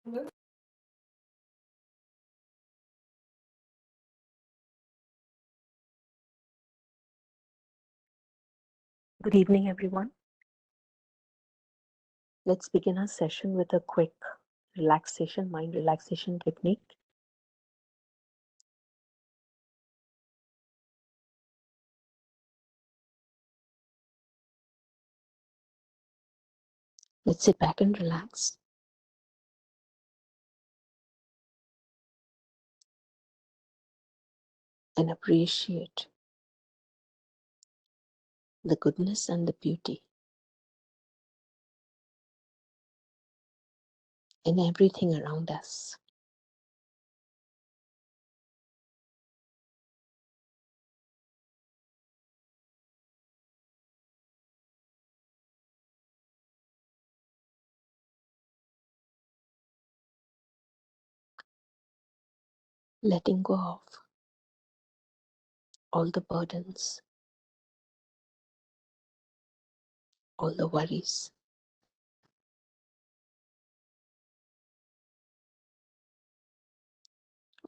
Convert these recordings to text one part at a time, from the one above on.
Good evening, everyone. Let's begin our session with a quick mind relaxation technique. Let's sit back and relax. And appreciate the goodness and the beauty in everything around us. Letting go of all the burdens, all the worries,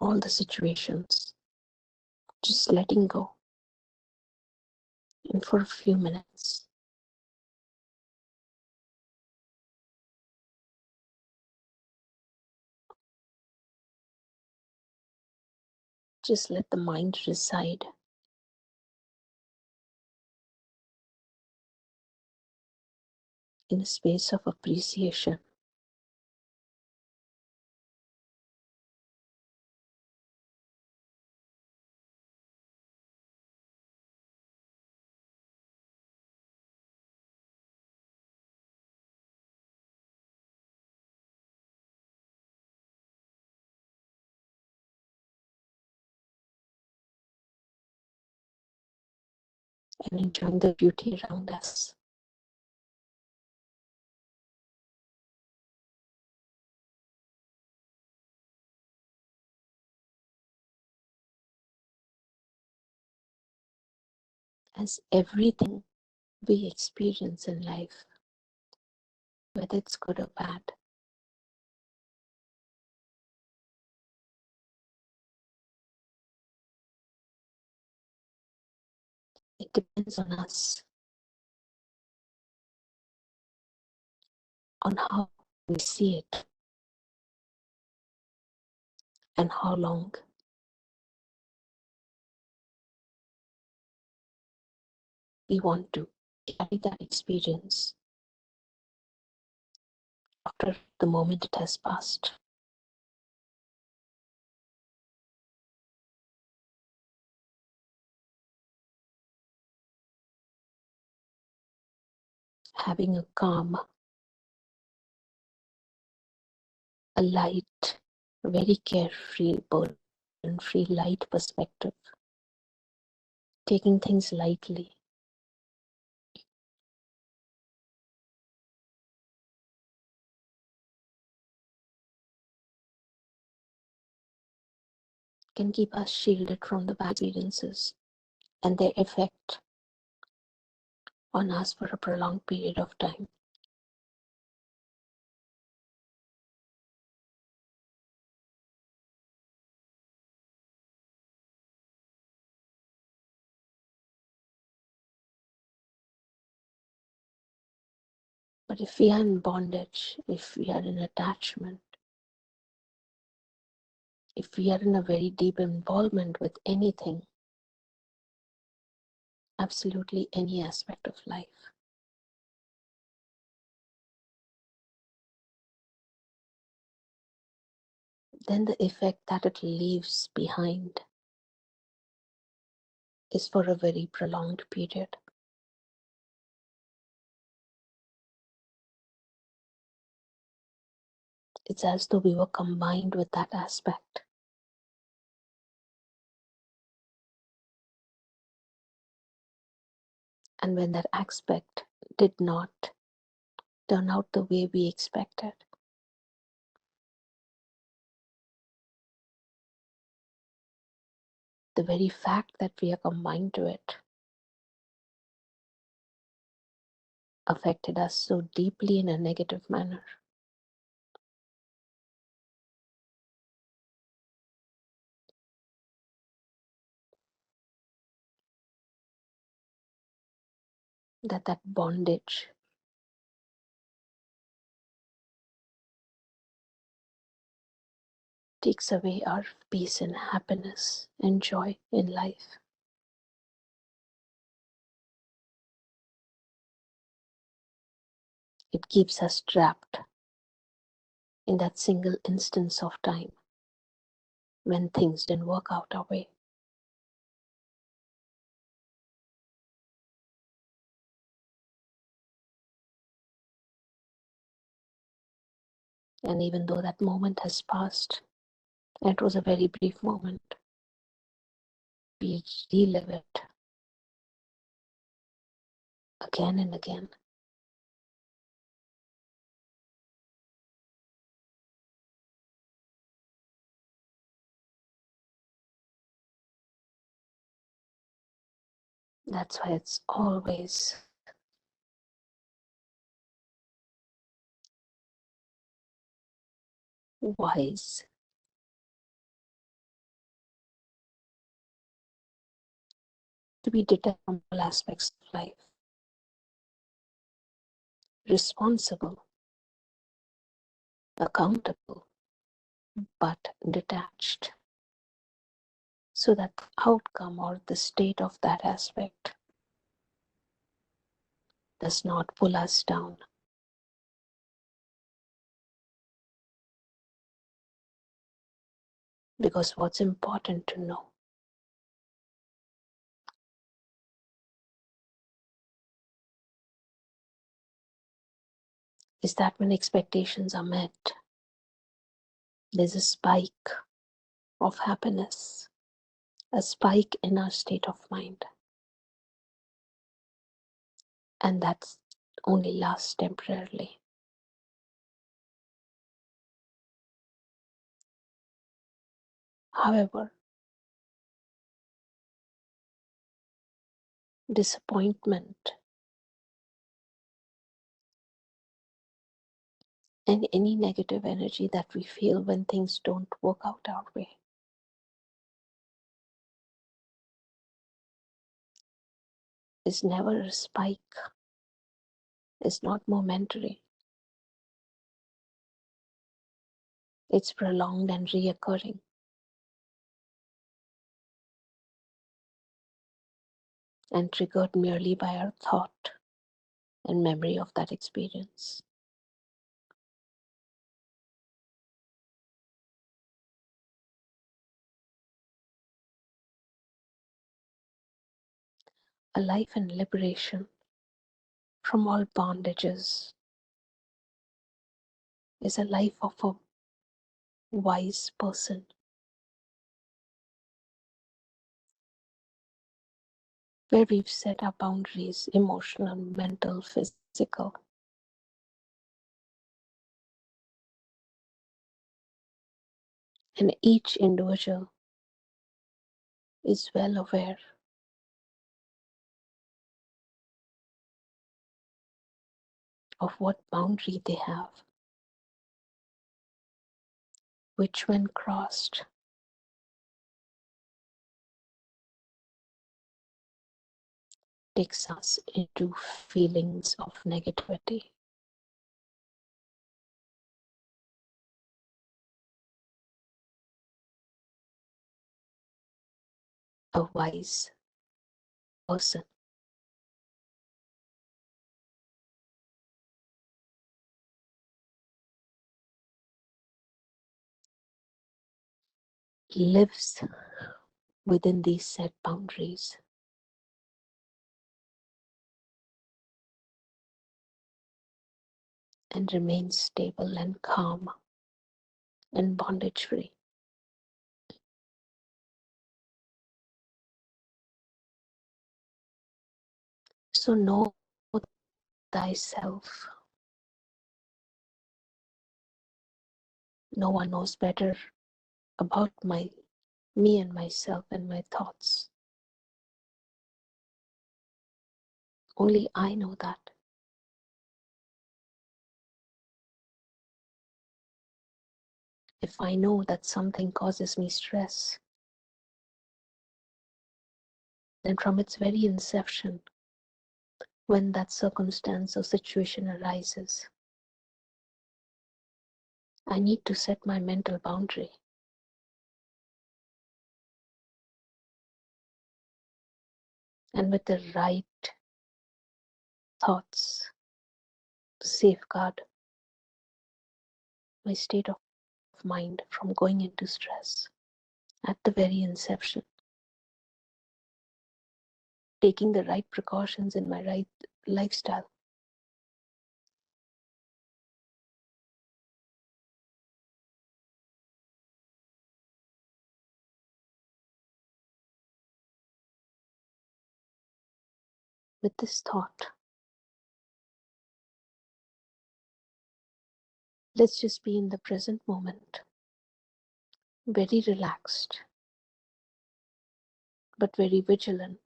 all the situations. Just letting go. And for a few minutes, just let the mind reside in a space of appreciation. And enjoying the beauty around us. As everything we experience in life, whether it's good or bad, it depends on us, on how we see it, and how long we want to carry that experience after the moment it has passed. Having a calm, a light, very carefree, burden-free, light perspective, taking things lightly, can keep us shielded from the bad experiences and their effect on us for a prolonged period of time. But if we are in bondage, if we are in attachment, if we are in a very deep involvement with anything, absolutely any aspect of life, then the effect that it leaves behind is for a very prolonged period. It's as though we were combined with that aspect. And when that aspect did not turn out the way we expected, the very fact that we are combined to it affected us so deeply in a negative manner. that bondage takes away our peace and happiness and joy in life. It keeps us trapped in that single instance of time when things didn't work out our way. And even though that moment has passed, and it was a very brief moment, we relive it again and again. That's why it's always wise to be detached from all aspects of life, responsible, accountable, but detached, so that the outcome or the state of that aspect does not pull us down. Because what's important to know is that when expectations are met, there's a spike of happiness, a spike in our state of mind. And that only lasts temporarily. However, disappointment and any negative energy that we feel when things don't work out our way is never a spike, it's not momentary, it's prolonged and reoccurring, and triggered merely by our thought and memory of that experience. A life in liberation from all bondages is a life of a wise person, where we've set our boundaries, emotional, mental, physical. And each individual is well aware of what boundary they have, which, when crossed, takes us into feelings of negativity. A wise person lives within these set boundaries and remains stable and calm and bondage free. So know thyself. No one knows better about me and myself and my thoughts. Only I know that. If I know that something causes me stress, then from its very inception, when that circumstance or situation arises, I need to set my mental boundary. And with the right thoughts, safeguard my state of mind from going into stress at the very inception, taking the right precautions in my right lifestyle. With this thought, let's just be in the present moment, very relaxed, but very vigilant,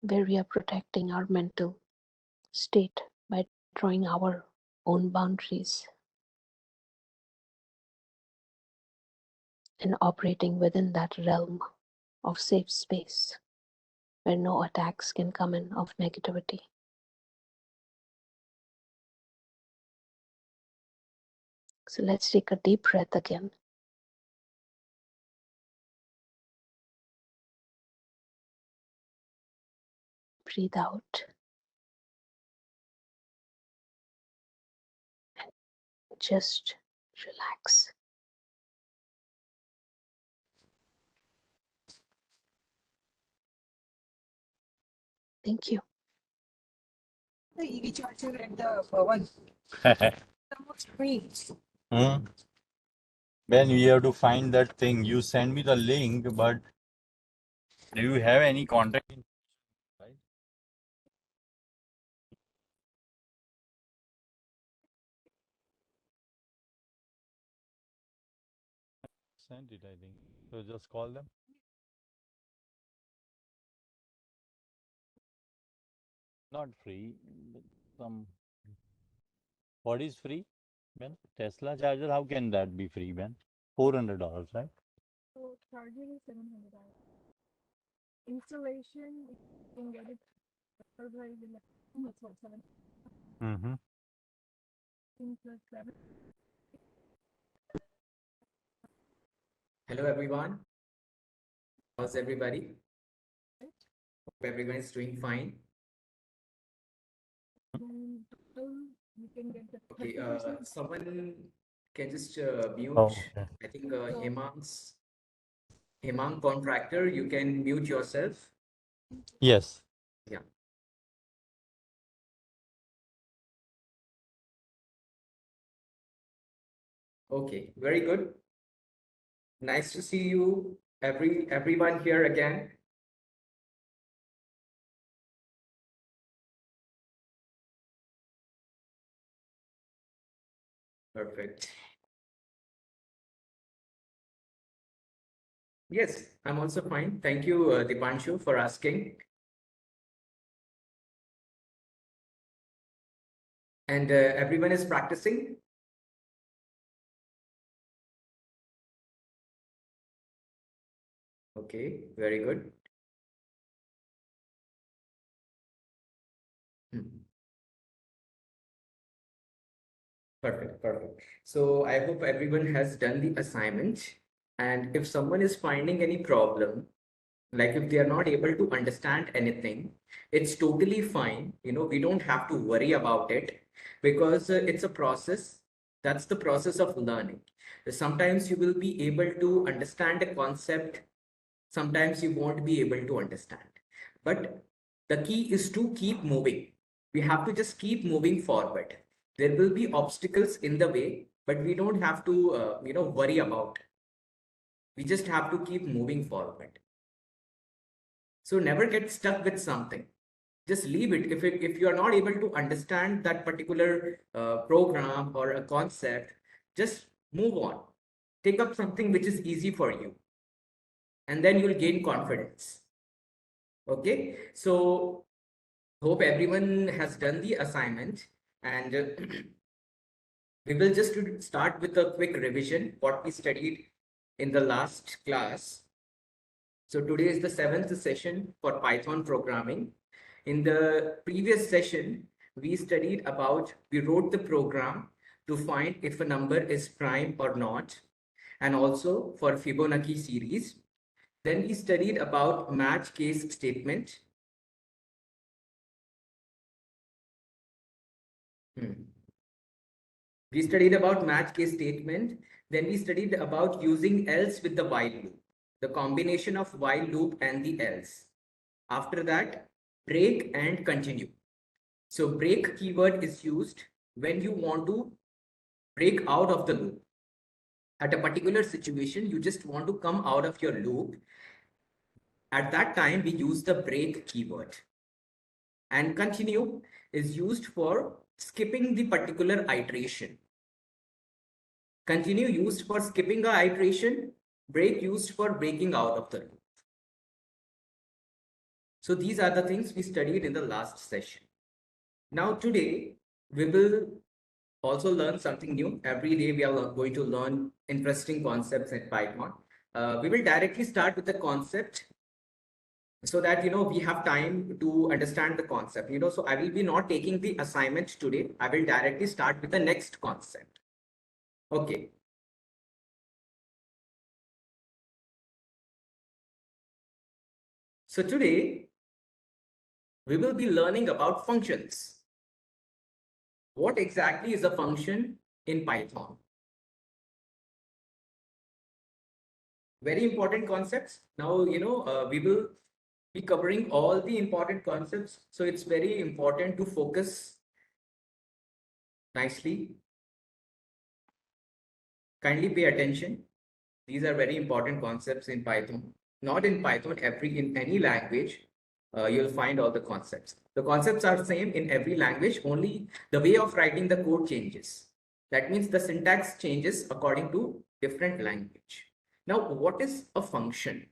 where we are protecting our mental state by drawing our own boundaries and operating within that realm of safe space where no attacks can come in of negativity. So let's take a deep breath again. Breathe out. Just relax. Thank you. The EV charger at the one. Screens. Hmm. Ben, we have to find that thing. You send me the link, but do you have any contact? Right? Send it, I think. So just call them. Not free. But some. What is free, Ben? Tesla charger. How can that be free, Ben? $400, right? So charger is $700. Installation, you can get it for very little. That's what 7 Mm-hmm. plus 7. Hello everyone. How's everybody? Hope everyone is doing fine. And total, you can get the Okay, 30%. someone can just mute. Oh, okay. I think Hemang contractor, you can mute yourself. Yes. Yeah. Okay, very good. Nice to see you, everyone here again. Perfect. Yes, I'm also fine. Thank you, Dipanshu, for asking. And everyone is practicing. Okay, very good. Hmm. Perfect, perfect. So I hope everyone has done the assignment. And if someone is finding any problem, like if they are not able to understand anything, it's totally fine. We don't have to worry about it because it's a process. That's the process of learning. Sometimes you will be able to understand a concept, sometimes you won't be able to understand. But the key is to keep moving. We have to just keep moving forward. There will be obstacles in the way, but we don't have to, worry about. We just have to keep moving forward. So never get stuck with something. Just leave it. If you are not able to understand that particular program or a concept, just move on. Take up something which is easy for you, and then you'll gain confidence. Okay, so hope everyone has done the assignment, and we will just start with a quick revision what we studied in the last class. So today is the 7th session for Python programming. In the previous session, we wrote the program to find if a number is prime or not, and also for Fibonacci series. Then we studied about match case statement. We studied about match case statement. Then we studied about using else with the while loop, the combination of while loop and the else. After that, break and continue. So break keyword is used when you want to break out of the loop. At a particular situation, you just want to come out of your loop. At that time, we use the break keyword. And continue is used for skipping the particular iteration. Continue used for skipping a iteration, break used for breaking out of the loop. So these are the things we studied in the last session. Now today, we will also learn something new. Every day we are going to learn interesting concepts in Python. We will directly start with the concept so that, we have time to understand the concept, so I will be not taking the assignment today. I will directly start with the next concept. Okay. So today we will be learning about functions. What exactly is a function in Python? Very important concepts. Now, we will be covering all the important concepts. So it's very important to focus nicely. Kindly pay attention. These are very important concepts in Python. Not in Python, in any language, you'll find all the concepts. The concepts are same in every language, only the way of writing the code changes. That means the syntax changes according to different language. Now, what is a function?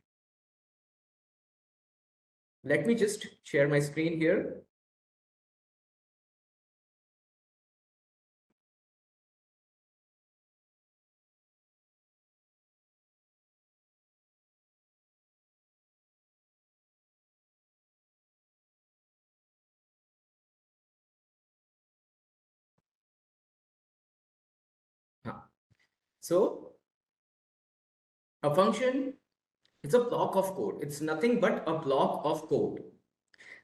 Let me just share my screen here. So a function is a block of code. It's nothing but a block of code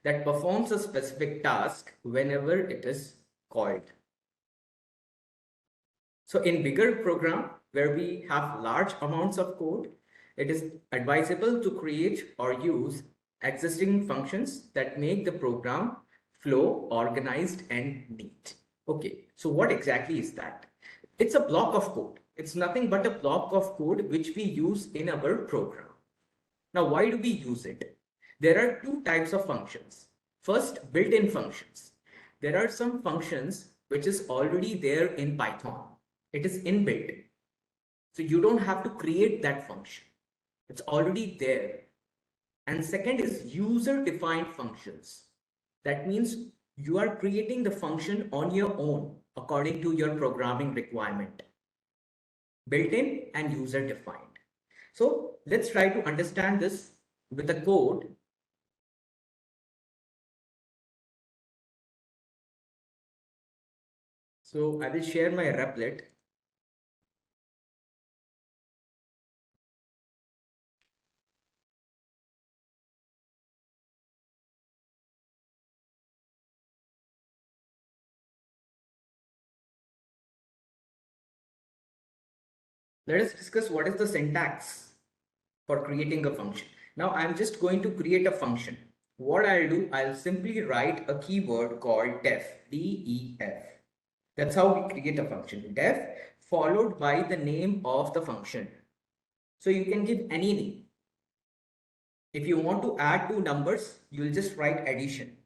that performs a specific task whenever it is called. So in bigger program where we have large amounts of code, it is advisable to create or use existing functions that make the program flow organized and neat. Okay, so what exactly is that? It's a block of code. It's nothing but a block of code which we use in our program. Now, why do we use it? There are two types of functions. First, built-in functions. There are some functions which is already there in Python. It is inbuilt. So you don't have to create that function. It's already there. And second is user-defined functions. That means you are creating the function on your own according to your programming requirement. Built-in and user-defined. So let's try to understand this with the code. So I will share my Replit. Let us discuss what is the syntax for creating a function. Now I'm just going to create a function. What I'll do, I'll simply write a keyword called def, D-E-F. That's how we create a function. Def followed by the name of the function. So you can give any name. If you want to add two numbers, you'll just write addition.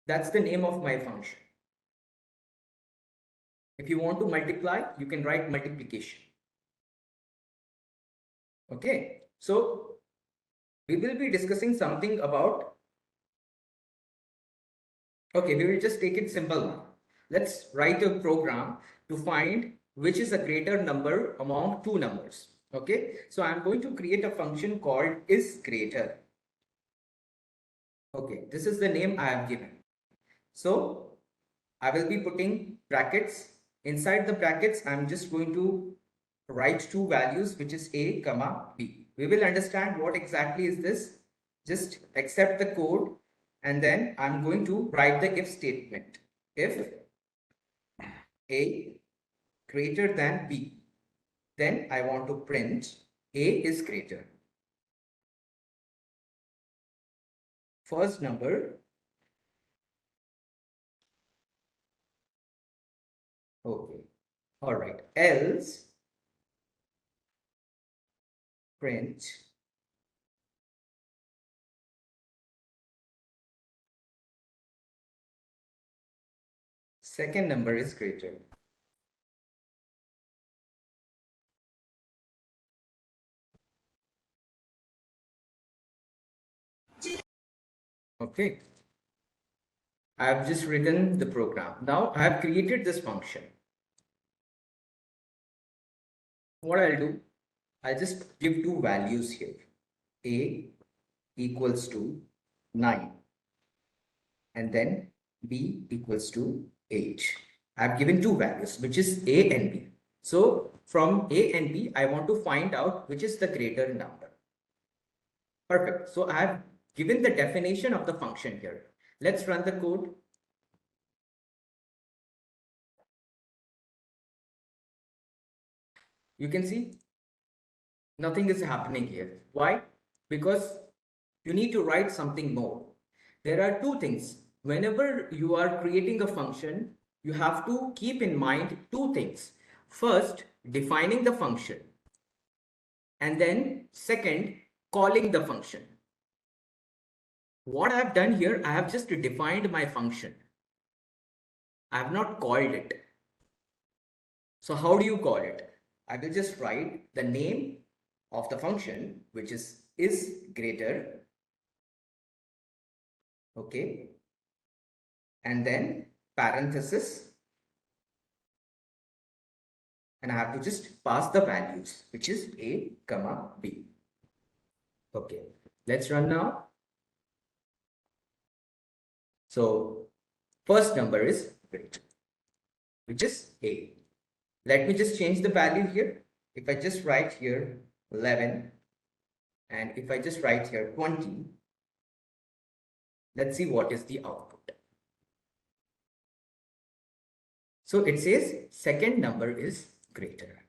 That's the name of my function. If you want to multiply, you can write multiplication. Okay, so we will be discussing something about, okay, we will just take it simple now. Let's write a program to find which is a greater number among two numbers. Okay, so I'm going to create a function called isGreater. Okay, this is the name I have given. So I will be putting brackets. Inside the brackets, I'm just going to write two values, which is a comma b. We will understand what exactly is this. Just accept the code, and then I'm going to write the if statement. If a greater than b, then I want to print a is greater. First number. Okay. All right. Else print second number is greater. Okay. I have just written the program. Now I have created this function. What I'll do, I'll just give two values here. A equals to 9 and then B equals to 8. I've given two values, which is A and B. So from A and B, I want to find out which is the greater number. Perfect. So I have given the definition of the function here. Let's run the code. You can see nothing is happening here. Why? Because you need to write something more. There are two things. Whenever you are creating a function, you have to keep in mind two things. First, defining the function. And then second, calling the function. What I have done here, I have just defined my function. I have not called it. So how do you call it? I will just write the name of the function, which is greater. Okay. And then parenthesis. And I have to just pass the values, which is a comma b. Okay. Let's run now. So first number is greater, which is a. Let me just change the value here. If I just write here 11 and if I just write here 20, let's see what is the output. So it says second number is greater.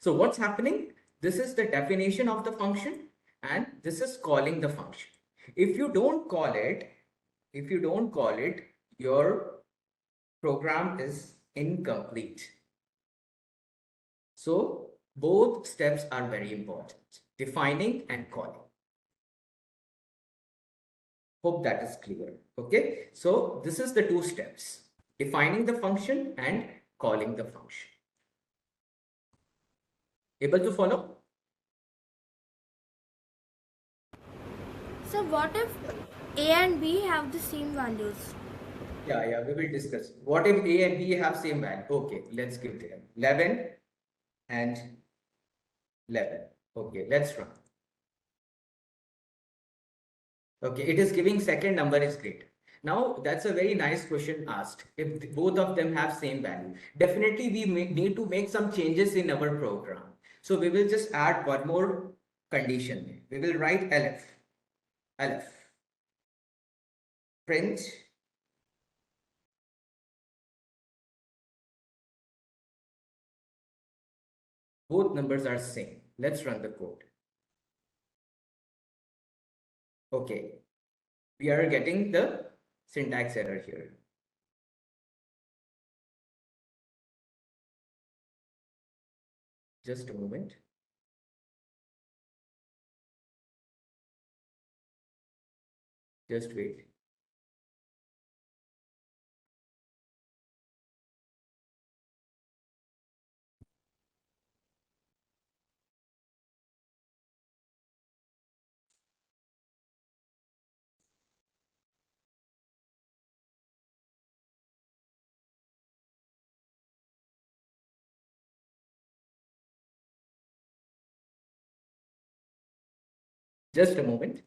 So what's happening? This is the definition of the function and this is calling the function. If you don't call it, your program is incomplete. So both steps are very important, defining and calling. Hope that is clear. Okay, so this is the two steps, defining the function and calling the function. Able to follow? So what if A and B have the same values? Yeah, we will discuss. What if A and B have same value? Okay, let's give them 11 and 11. Okay, let's run. Okay, it is giving second number is great. Now, that's a very nice question asked. If both of them have same value, definitely we need to make some changes in our program. So we will just add one more condition. We will write elif, print both numbers are same. Let's run the code. Okay, we are getting the syntax error here. Just a moment. Just wait. Just a moment.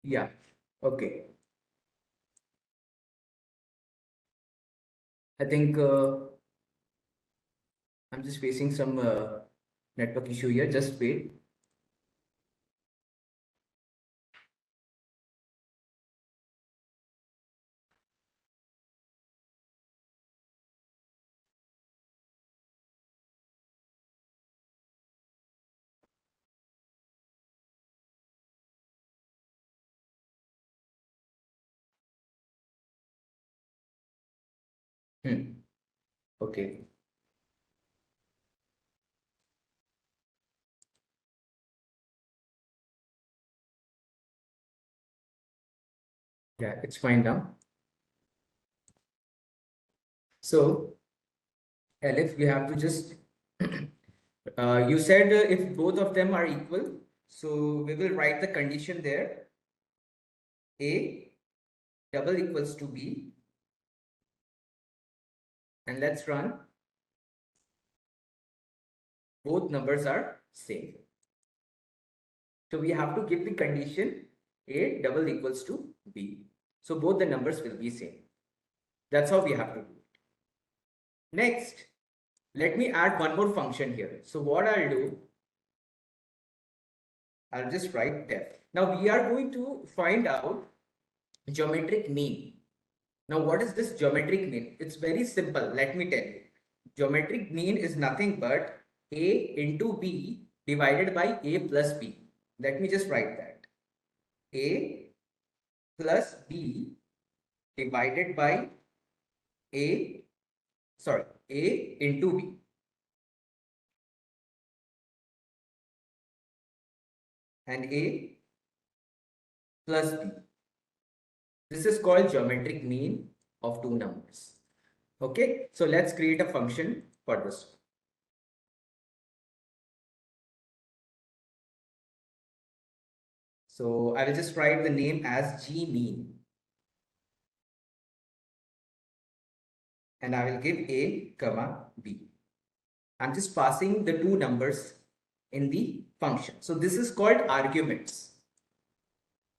Yeah, okay. I think I'm just facing some network issue here. Just wait. Okay. Yeah, it's fine now. So, Elif, we have to just, you said if both of them are equal, so we will write the condition there. A double equals to B. And let's run. Both numbers are same. So we have to give the condition A double equals to B. So both the numbers will be same. That's how we have to do it. Next, let me add one more function here. So what I'll do, I'll just write def. Now we are going to find out geometric mean. Now what is this geometric mean? It's very simple. Let me tell you. Geometric mean is nothing but A into B divided by A plus B. Let me just write that. A plus B divided by A into B. And A plus B. This is called geometric mean of two numbers. Okay, so let's create a function for this. So I will just write the name as G mean. And I will give A comma B. I'm just passing the two numbers in the function. So this is called arguments.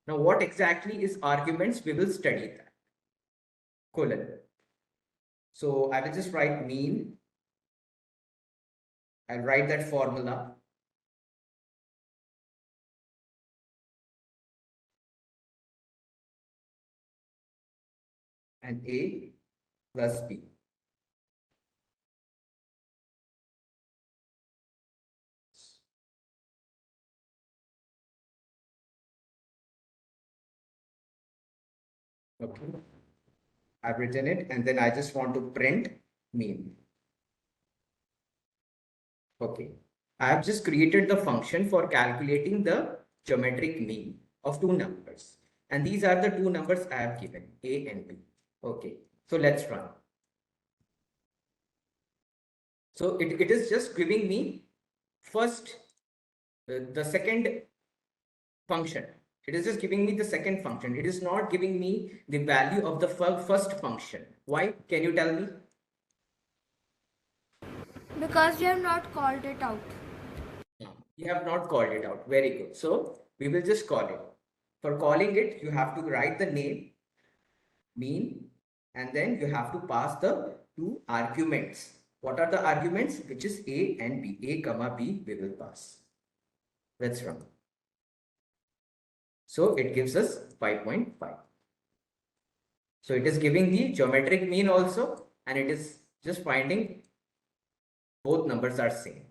Now what exactly is arguments? We will study that. Colon. So I will just write mean. I'll write that formula. And A plus B. Okay. I've written it and then I just want to print mean. Okay. I have just created the function for calculating the geometric mean of two numbers. And these are the two numbers I have given, A and B. Okay. So let's run. So it is just giving me first, the second function. It is just giving me the second function. It is not giving me the value of the first function. Why? Can you tell me? Because you have not called it out. You have not called it out. Very good. So we will just call it. For calling it, you have to write the name, mean, and then you have to pass the two arguments. What are the arguments? Which is A and B. A comma B we will pass. Let's run. So it gives us 5.5. So it is giving the geometric mean also, and it is just finding both numbers are same.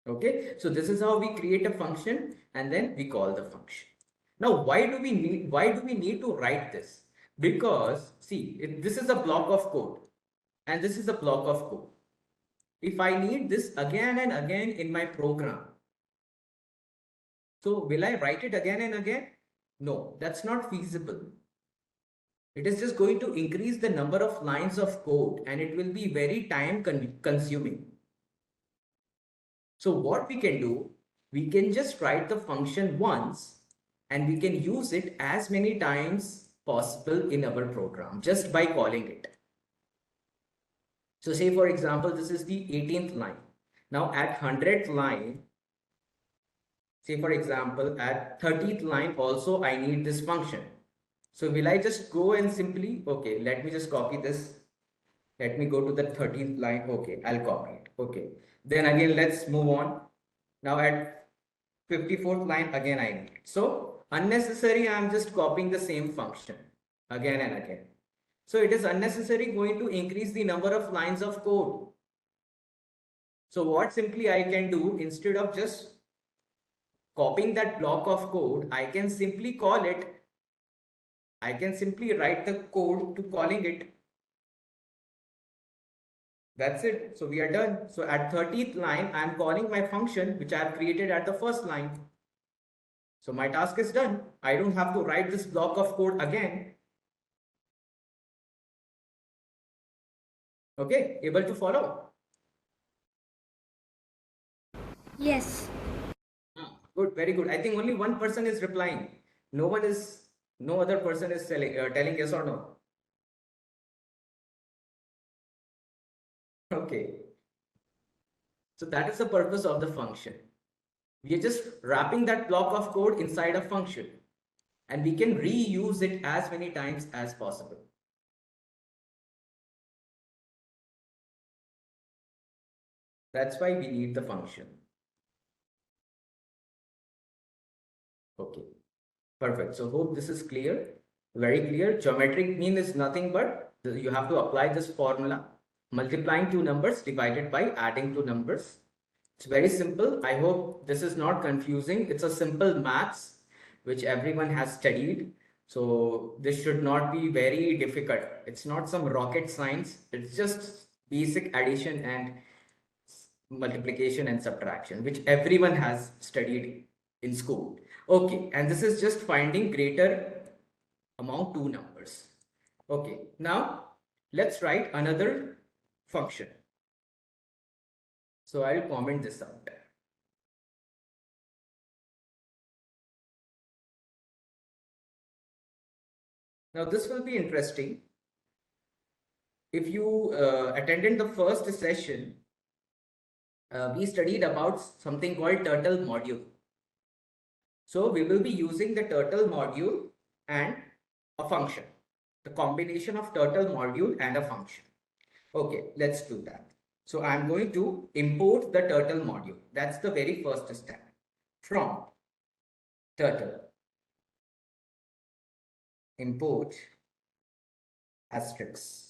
Okay, so this is how we create a function and then we call the function. Now, why do we need to write this? Because see, this is a block of code and this is a block of code. If I need this again and again in my program, so will I write it again and again? No, that's not feasible. It is just going to increase the number of lines of code and it will be very time consuming. So what we can do, we can just write the function once and we can use it as many times possible in our program just by calling it. So say for example, this is the 18th line. Now at 100th line, say for example, at 30th line also I need this function. So will I just go and simply, okay, let me just copy this. Let me go to the 13th line. Okay, I'll copy it. Okay. Then again, let's move on. Now at 54th line, again I need it. So unnecessary, I'm just copying the same function again and again. So it is unnecessary going to increase the number of lines of code. So what simply I can do, instead of just copying that block of code, I can simply call it, I can simply write the code to calling it. That's it. So we are done. So at 30th line, I'm calling my function which I have created at the first line. So my task is done. I don't have to write this block of code again. Okay, able to follow? Yes. Good, very good. I think only one person is replying. No other person is telling yes or no. Okay. So that is the purpose of the function. We are just wrapping that block of code inside a function and we can reuse it as many times as possible. That's why we need the function. Okay, perfect. So hope this is clear, very clear. Geometric mean is nothing but you have to apply this formula, multiplying two numbers divided by adding two numbers. It's very simple. I hope this is not confusing. It's a simple maths which everyone has studied. So this should not be very difficult. It's not some rocket science. It's just basic addition and multiplication and subtraction, which everyone has studied in school. Okay, and this is just finding greater among two numbers. Okay, now let's write another function. So I'll comment this out. Now this will be interesting. If you attended the first session, we studied about something called turtle module. So we will be using the turtle module and a function, the combination of turtle module and a function. Okay, let's do that. So I'm going to import the turtle module. That's the very first step. From turtle, import asterisk.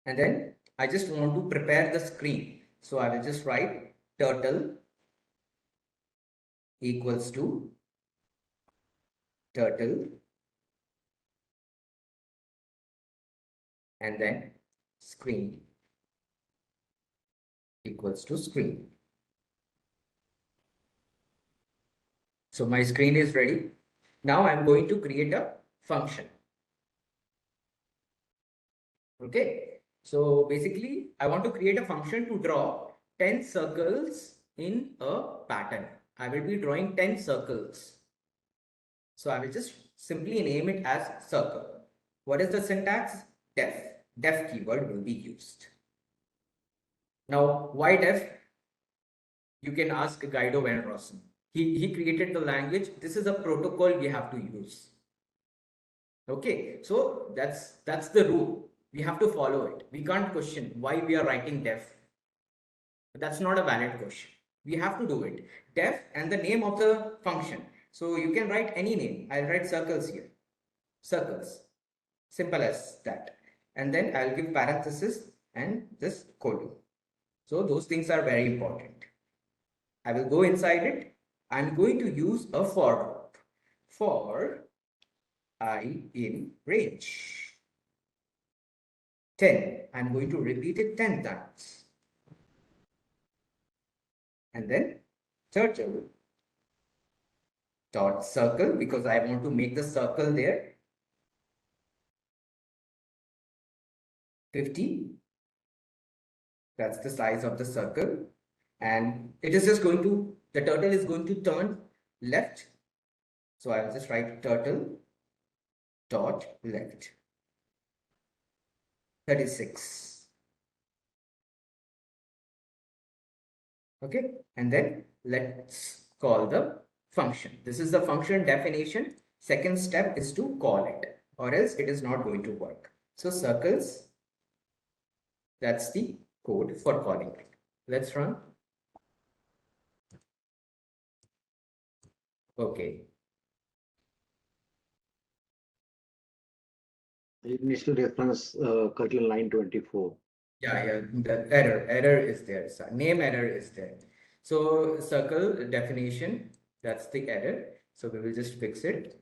And then I just want to prepare the screen. So I will just write turtle equals to turtle and then screen equals to screen. So my screen is ready. Now I'm going to create a function. Okay. So basically I want to create a function to draw 10 circles in a pattern. I will be drawing 10 circles. So I will just simply name it as circle. What is the syntax? Def. Def keyword will be used. Now, why def? You can ask Guido van Rossum. He created the language. This is a protocol we have to use. Okay, so that's the rule. We have to follow it. We can't question why we are writing def. That's not a valid question. We have to do it. Def and the name of the function. So you can write any name. I'll write circles here. Circles. Simple as that. And then I'll give parenthesis and this colon. So those things are very important. I will go inside it. I'm going to use a for loop. For I in range 10. I'm going to repeat it 10 times. And then turtle dot circle, because I want to make the circle there 50 That's the size of the circle. And it is just going to, the turtle is going to turn left. So I will just write turtle dot left. 36. Okay, and then let's call the function. This is the function definition. Second step is to call it, or else it is not going to work. So circles, that's the code for calling it. Let's run. Okay. It needs to reference curtain line 24. Yeah, the error is there. So name error is there. So circle definition, that's the error. So we will just fix it.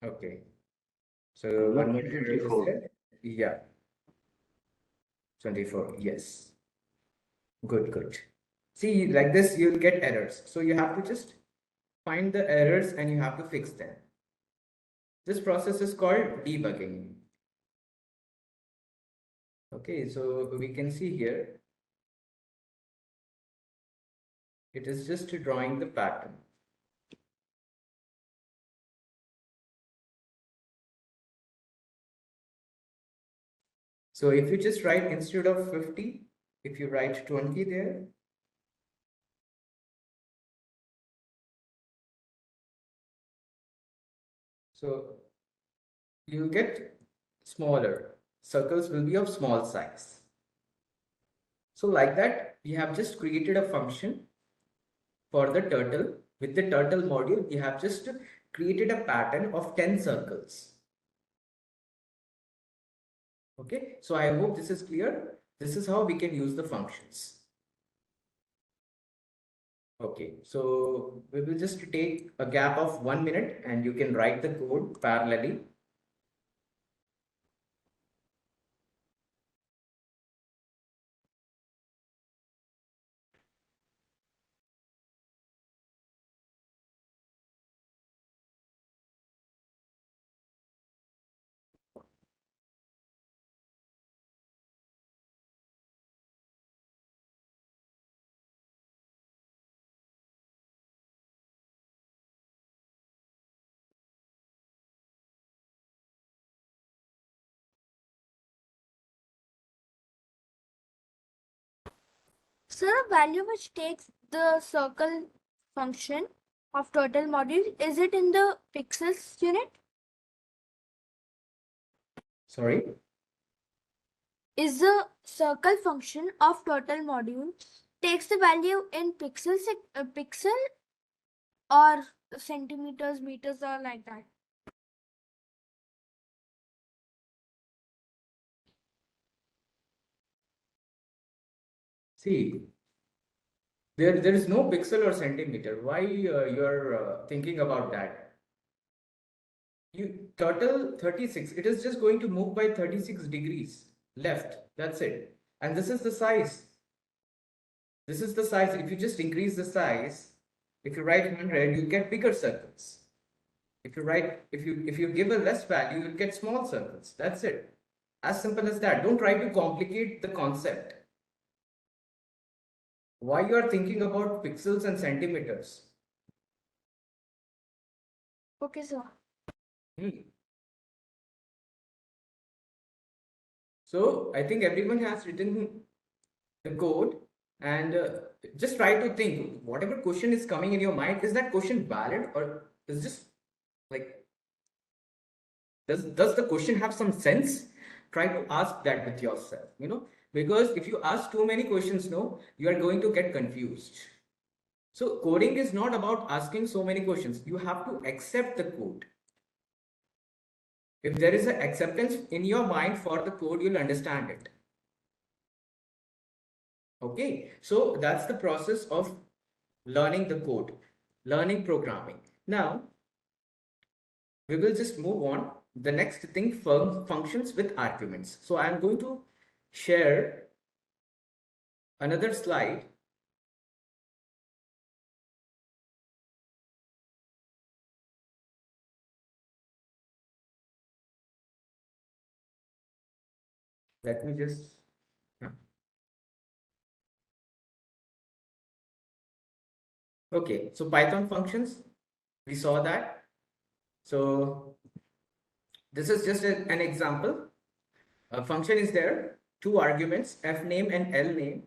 Okay. So one more error is 24. there. Yeah. 24. Yes. Good, good. See, like this, you'll get errors. So you have to just find the errors and you have to fix them. This process is called debugging. Okay, so we can see here, it is just drawing the pattern. So if you just write instead of 50, if you write 20 there, so you'll get smaller. Circles will be of small size. So like that, we have just created a function for the turtle. With the turtle module, we have just created a pattern of 10 circles. Okay, so I hope this is clear. This is how we can use the functions. Okay, so we will just take a gap of 1 minute and you can write the code parallelly. So the value which takes the circle function of turtle module, is it in the pixels unit? Sorry. Is the circle function of turtle module takes the value in pixels, pixel or centimeters, meters, or like that? See, there is no pixel or centimeter. Why you're thinking about that? You turtle 36, it is just going to move by 36 degrees left. That's it. And this is the size. This is the size. If you just increase the size, if you write 100, you get bigger circles. If you give a less value, you'll get small circles. That's it. As simple as that. Don't try to complicate the concept. Why you are thinking about pixels and centimeters? Okay, sir. So I think everyone has written the code and just try to think whatever question is coming in your mind, is that question valid or is just like, does the question have some sense? Try to ask that with yourself, because if you ask too many questions, no, you are going to get confused. So coding is not about asking so many questions. You have to accept the code. If there is an acceptance in your mind for the code, you'll understand it. Okay, so that's the process of learning the code, learning programming. Now, we will just move on. The next thing, functions with arguments. So I'm going to share another slide. Let me just. Okay, so Python functions, we saw that. So this is just an example. A function is there, two arguments, f name and l name,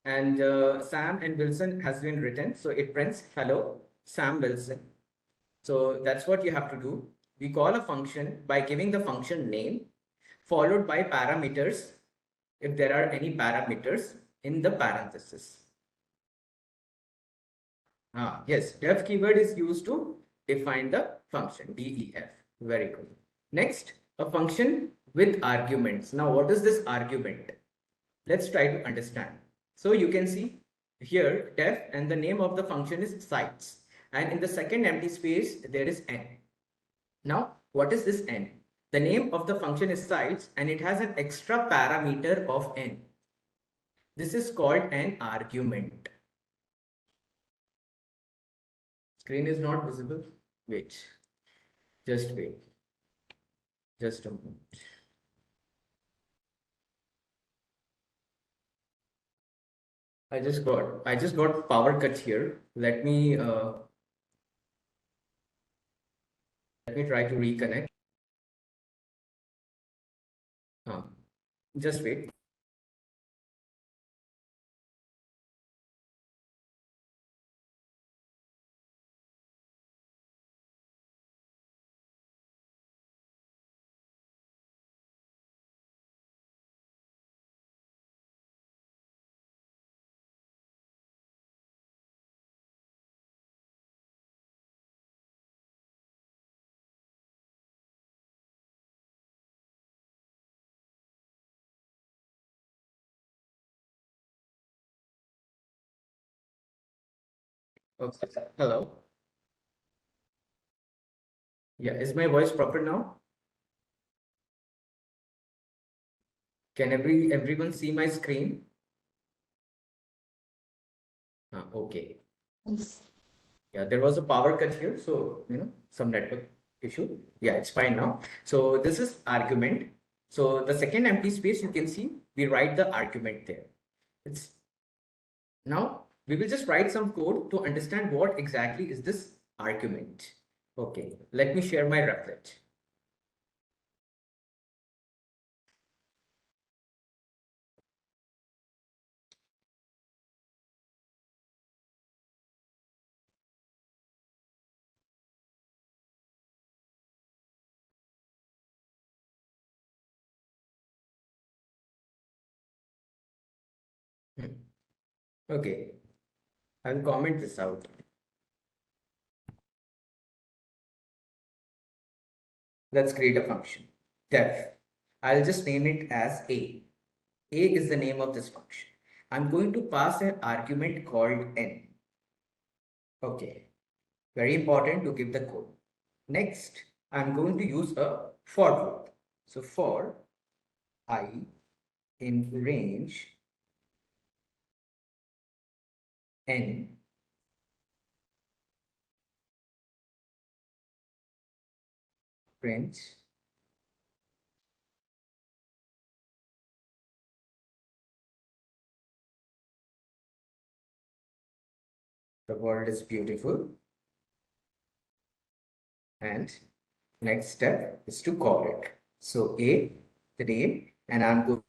and Sam and Wilson has been written. So it prints hello, Sam Wilson. So that's what you have to do. We call a function by giving the function name, followed by parameters, if there are any parameters in the parenthesis. Yes, def keyword is used to define the function, def. Very good. Next, a function with arguments. Now, what is this argument? Let's try to understand. So you can see here def and the name of the function is sites. And in the second empty space, there is n. Now, what is this n? The name of the function is sites and it has an extra parameter of n. This is called an argument. Screen is not visible. Wait. Just wait. Just a moment. I just got power cut here. Let me try to reconnect. Just wait. Okay. Hello. Yeah, is my voice proper now? Can everyone see my screen? Okay. Yeah, there was a power cut here, so some network issue. Yeah, it's fine now. So this is argument. So the second empty space, you can see we write the argument there. It's now we will just write some code to understand what exactly is this argument. Okay, let me share my Replit. Okay, I'll comment this out. Let's create a function. Def. I'll just name it as A. A is the name of this function. I'm going to pass an argument called n. Okay, very important to give the code. Next, I'm going to use a for loop. So for I in range n print the world is beautiful, and next step is to call it. So A, the name, and I'm going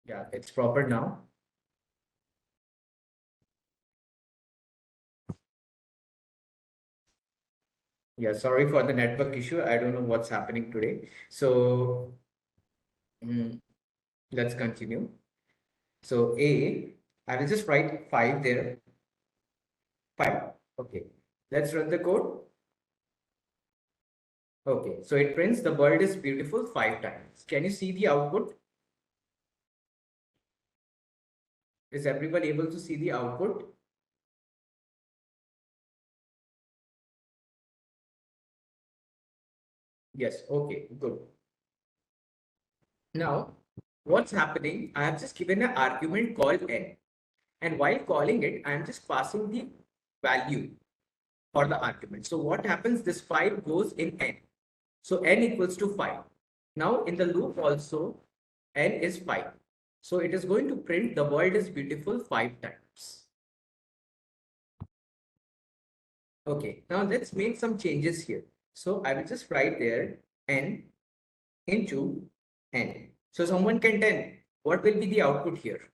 Yeah, it's proper now. Yeah, sorry for the network issue. I don't know what's happening today. So let's continue. So I will just write 5 there. 5. Okay. Let's run the code. Okay. So it prints the world is beautiful 5 times. Can you see the output? Is everyone able to see the output? Yes. Okay. Good. Now, what's happening? I have just given an argument called n. And while calling it, I'm just passing the value for the argument. So what happens? This 5 goes in n. So n equals to 5. Now in the loop also, n is 5. So it is going to print the world is beautiful 5 times. Okay, now let's make some changes here. So I will just write there n into n. So someone can tell what will be the output here?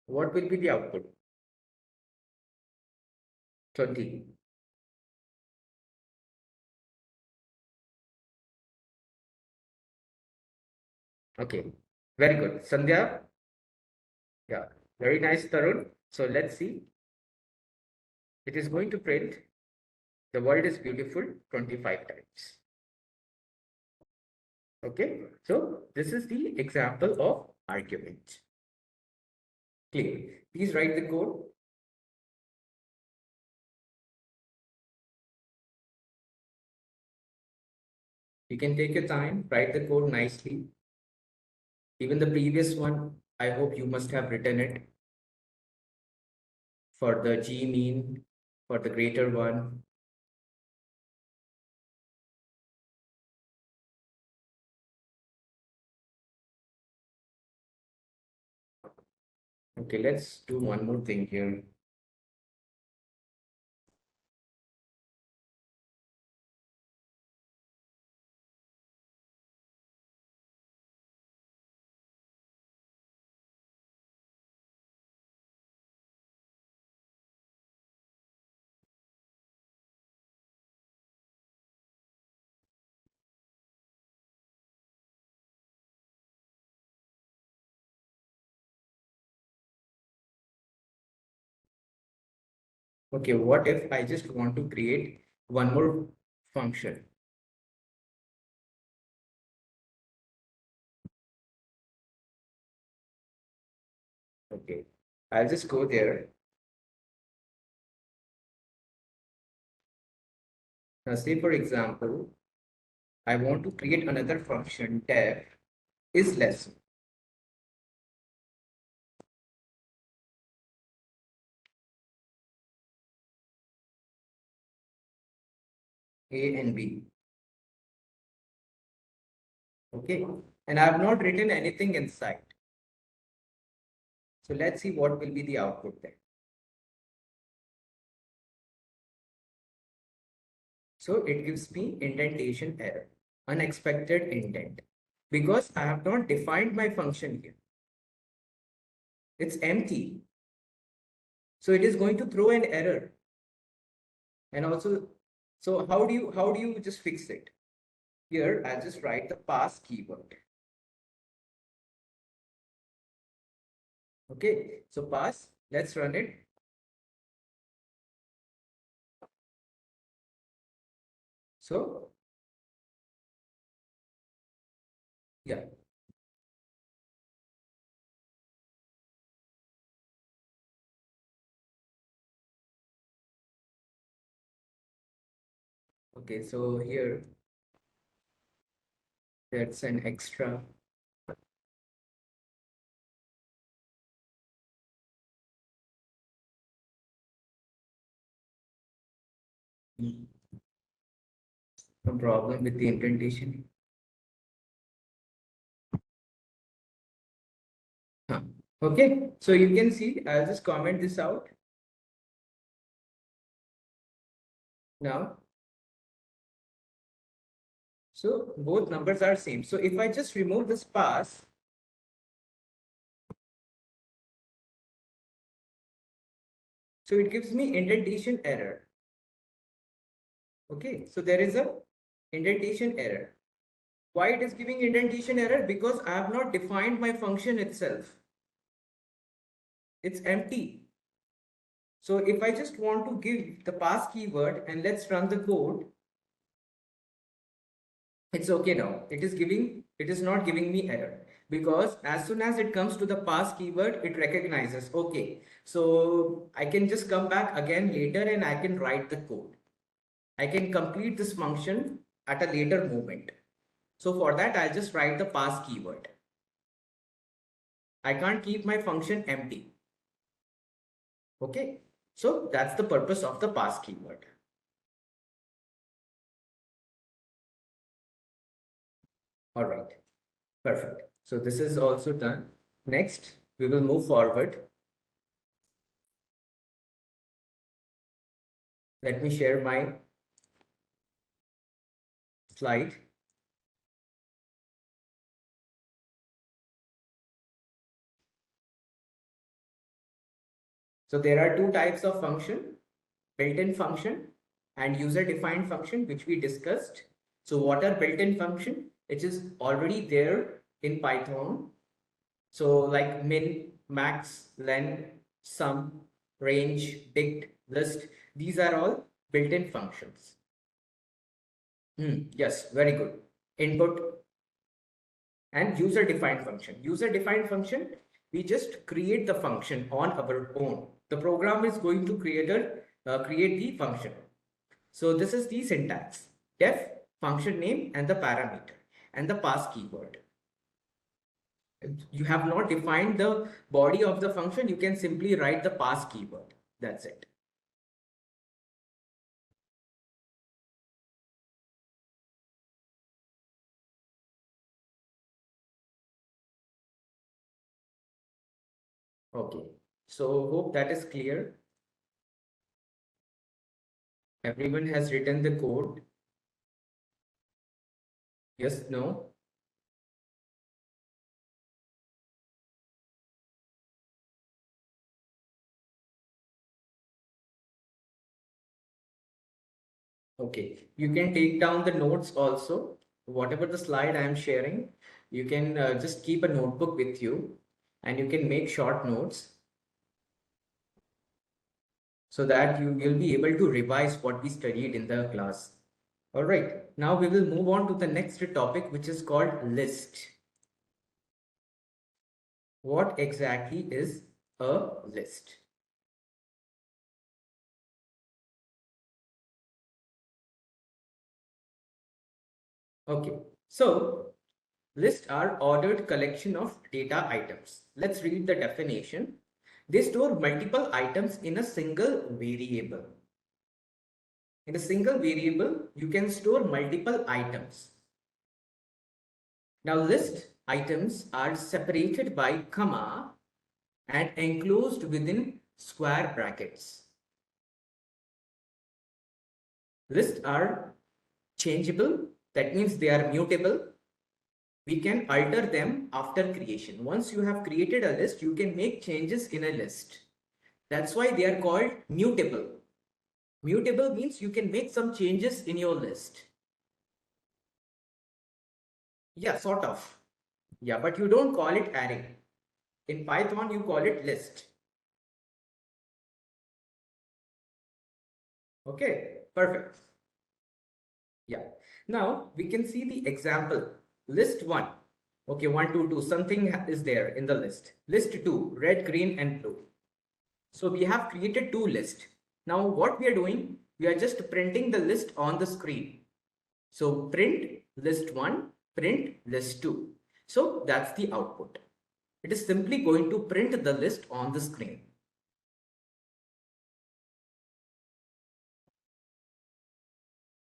What will be the output? 20. Okay, very good. Sandhya? Yeah, very nice, Tarun. So let's see. It is going to print the world is beautiful 25 times. Okay, so this is the example of argument. Clear. Please write the code. You can take your time, write the code nicely. Even the previous one, I hope you must have written it for the G mean, for the greater one. Okay, let's do one more thing here. Okay, what if I just want to create one more function? Okay, I'll just go there. Now, say for example, I want to create another function def is less. A and B. Okay, and I have not written anything inside. So let's see what will be the output there. So it gives me indentation error, unexpected indent, because I have not defined my function here. It's empty. So it is going to throw an error. And also, so how do you just fix it? Here, I'll just write the pass keyword. Okay, so pass, let's run it. So, yeah. Okay, so here, that's an extra. No problem with the indentation. Huh. Okay, so you can see, I'll just comment this out. Now, So both numbers are same. So if I just remove this pass, so it gives me indentation error. Okay, so there is a indentation error. Why it is giving indentation error? Because I have not defined my function itself. It's empty. So if I just want to give the pass keyword and let's run the code, it's okay now. It is not giving me error, because as soon as it comes to the pass keyword, it recognizes, okay, so I can just come back again later and I can write the code. I can complete this function at a later moment. So for that, I'll just write the pass keyword. I can't keep my function empty. Okay, so that's the purpose of the pass keyword. All right, perfect. So this is also done. Next, we will move forward. Let me share my slide. So there are two types of function, built-in function and user-defined function, which we discussed. So what are built-in function? It is already there in Python. So like min, max, len, sum, range, dict, list, these are all built-in functions. Yes, very good. Input and user-defined function. User-defined function, we just create the function on our own. The program is going to create the function. So this is the syntax: def, function name, and the parameter, and the pass keyword. You have not defined the body of the function, you can simply write the pass keyword. That's it. Okay, so hope that is clear. Everyone has written the code. Yes, no? Okay, you can take down the notes also. Whatever the slide I am sharing, you can just keep a notebook with you and you can make short notes so that you will be able to revise what we studied in the class. All right, now we will move on to the next topic, which is called list. What exactly is a list? Okay, so lists are ordered collection of data items. Let's read the definition. They store multiple items in a single variable. In a single variable, you can store multiple items. Now, list items are separated by comma and enclosed within square brackets. Lists are changeable, that means they are mutable. We can alter them after creation. Once you have created a list, you can make changes in a list. That's why they are called mutable. Mutable means you can make some changes in your list. Yeah, sort of. Yeah, but you don't call it array. In Python, you call it list. Okay, perfect. Yeah. Now we can see the example. List 1. Okay, 1, 2, 2. Something is there in the list. List 2, red, green, and blue. So we have created two lists. Now what we are doing, we are just printing the list on the screen. So print list 1, print list 2. So that's the output. It is simply going to print the list on the screen.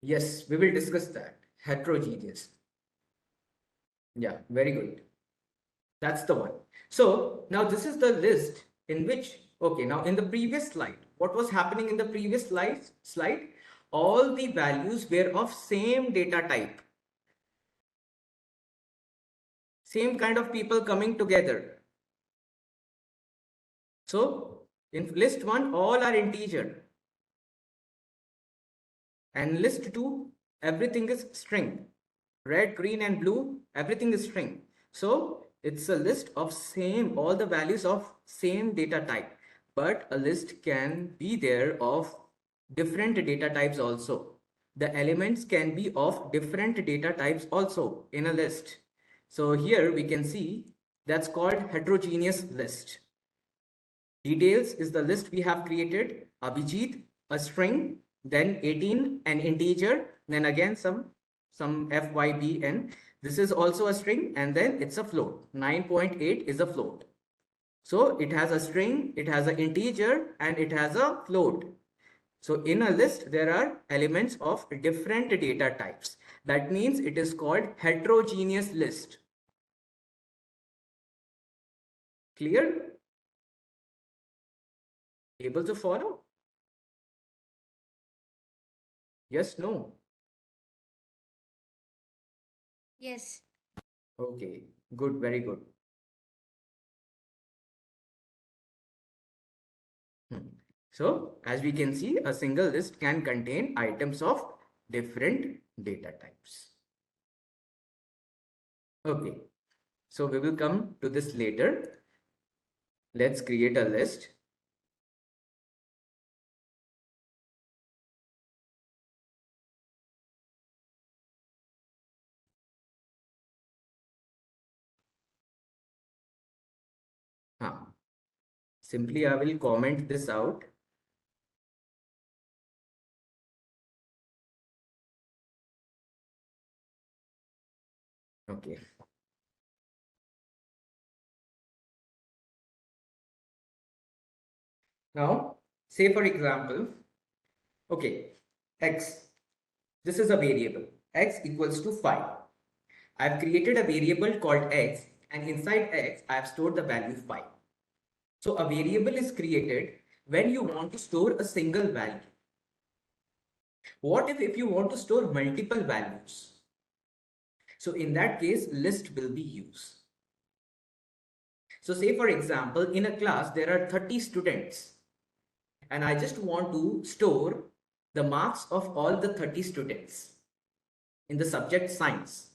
Yes, we will discuss that. Heterogeneous. Yeah, very good. That's the one. So now this is the list in which, okay, now in the previous slide, what was happening in the previous slide? All the values were of same data type. same kind of people coming together. So in list 1, all are integer. And list 2, everything is string. Red, green, and blue, everything is string. So it's a list of all the values of same data type. But a list can be there of different data types also. The elements can be of different data types also in a list. So here we can see that's called heterogeneous list. Details is the list we have created. Abhijit, a string, then 18, an integer, then again some FYBN. This is also a string, and then it's a float. 9.8 is a float. So it has a string, it has an integer, and it has a float. So in a list, there are elements of different data types. That means it is called heterogeneous list. Clear? Able to follow? Yes, no? Yes. Okay, good, very good. So as we can see, a single list can contain items of different data types. Okay, so we will come to this later. Let's create a list. Simply I will comment this out. Okay. Now, say for example, okay, x, this is a variable, x equals to 5. I've created a variable called x, and inside x, I've stored the value 5. So a variable is created when you want to store a single value. What if you want to store multiple values? So in that case, list will be used. So say for example, in a class, there are 30 students, and I just want to store the marks of all the 30 students in the subject science.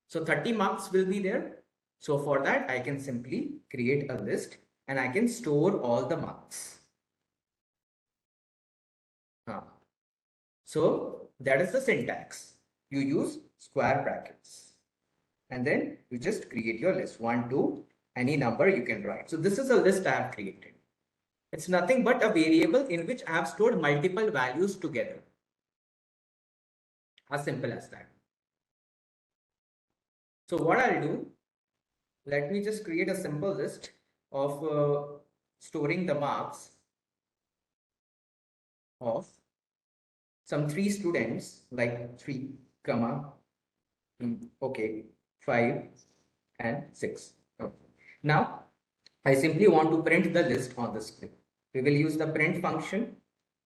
So 30 marks will be there. So for that, I can simply create a list and I can store all the marks. So that is the syntax. You use square brackets and then you just create your list. 1, 2, any number you can write. So this is a list I have created. It's nothing but a variable in which I have stored multiple values together. As simple as that. So what I'll do, let me just create a simple list of storing the marks of some 3 students, like 3, comma, okay, 5 and 6. Okay. Now, I simply want to print the list on the screen. We will use the print function.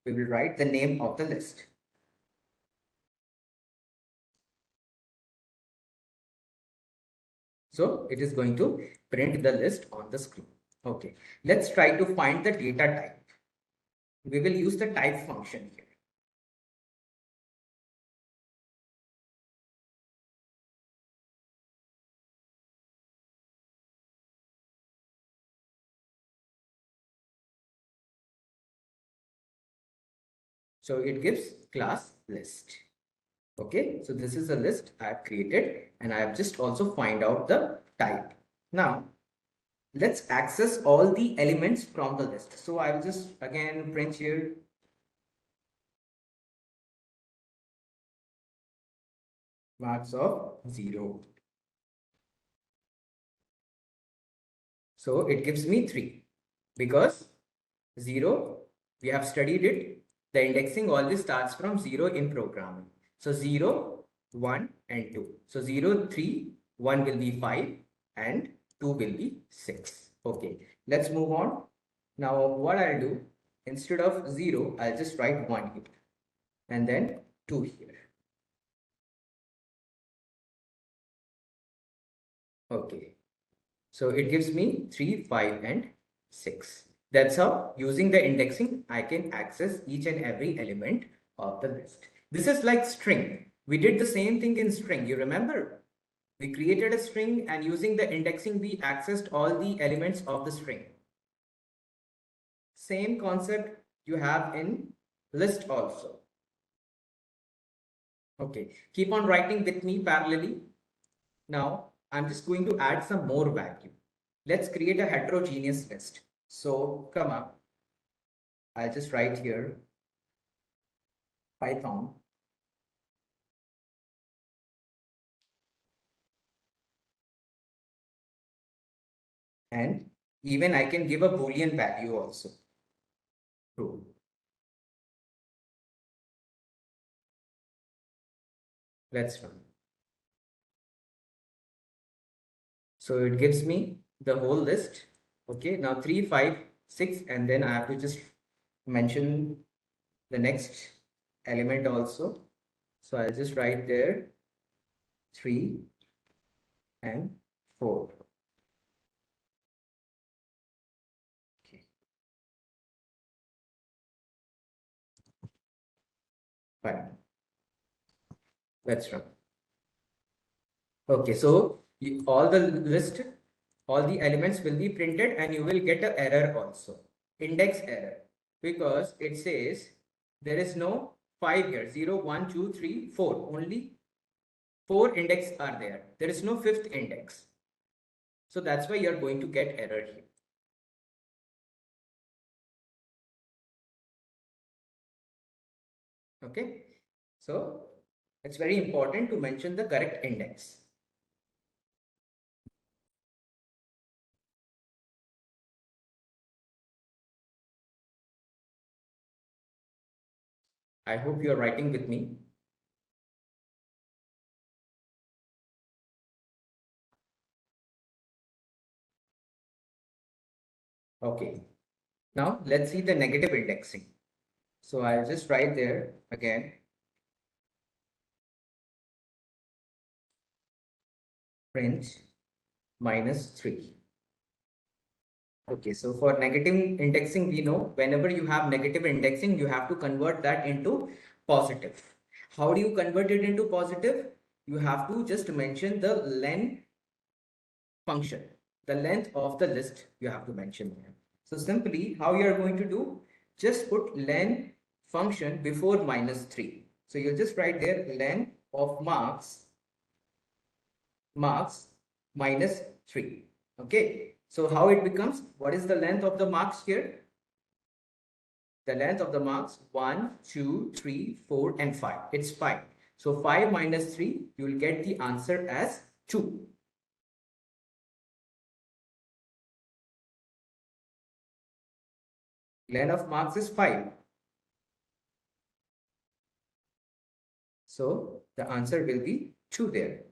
We will write the name of the list. So it is going to print the list on the screen. Okay, let's try to find the data type. We will use the type function here. So it gives class list. Okay, so this is a list I have created and I have just also find out the type. Now, let's access all the elements from the list. So I will just again print here marks of 0. So it gives me 3 because 0, we have studied it. The indexing always starts from 0 in programming. So 0, 1 and 2. So 0, 3, 1 will be 5 and 2 will be 6. Okay, let's move on. Now what I'll do, instead of 0, I'll just write 1 here and then 2 here. Okay. So it gives me 3, 5, and 6. That's how, using the indexing, I can access each and every element of the list. This is like string. We did the same thing in string. You remember? We created a string, and using the indexing, we accessed all the elements of the string. Same concept you have in list also. Okay, keep on writing with me parallelly. Now, I'm just going to add some more value. Let's create a heterogeneous list. So come up. I'll just write here Python. And even I can give a Boolean value also. True. Let's run. So it gives me the whole list. Okay, now 3, 5, 6, and then I have to just mention the next element also. So I'll just write there 3 and 4. Okay. Fine. Let's run. Okay, so all the list, all the elements will be printed, and you will get an error also, index error, because it says there is no 5 here, 0, 1, 2, 3, 4. Only 4 index are there. There is no 5th index. So that's why you're going to get error here. Okay, so it's very important to mention the correct index. I hope you're writing with me. Okay, now let's see the negative indexing. So I'll just write there again, print -3. Okay, so for negative indexing, we know whenever you have negative indexing, you have to convert that into positive. How do you convert it into positive? You have to just mention the len function, the length of the list you have to mention there. So simply how you are going to do, just put len function before -3. So you'll just write there len of marks -3. Okay, so how it becomes, what is the length of the marks here? The length of the marks 1, 2, 3, 4, and 5. It's 5. So 5 minus 3, you will get the answer as 2. Length of marks is 5. So the answer will be 2 there.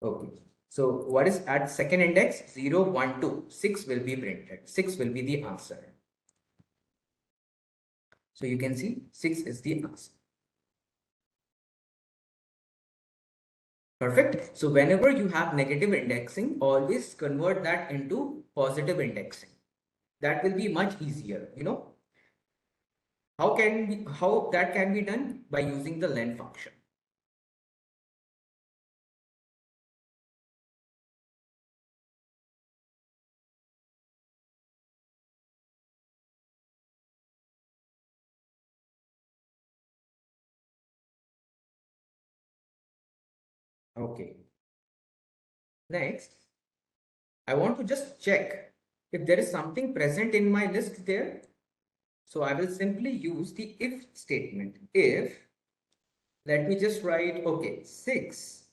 Okay. So what is at second index? 0, 1, 2. 6 will be printed. 6 will be the answer. So you can see 6 is the answer. Perfect. So whenever you have negative indexing, always convert that into positive indexing. That will be much easier, you know. How that can be done? By using the len function. Okay. Next, I want to just check if there is something present in my list there. So I will simply use the if statement. If, let me just write, okay, 6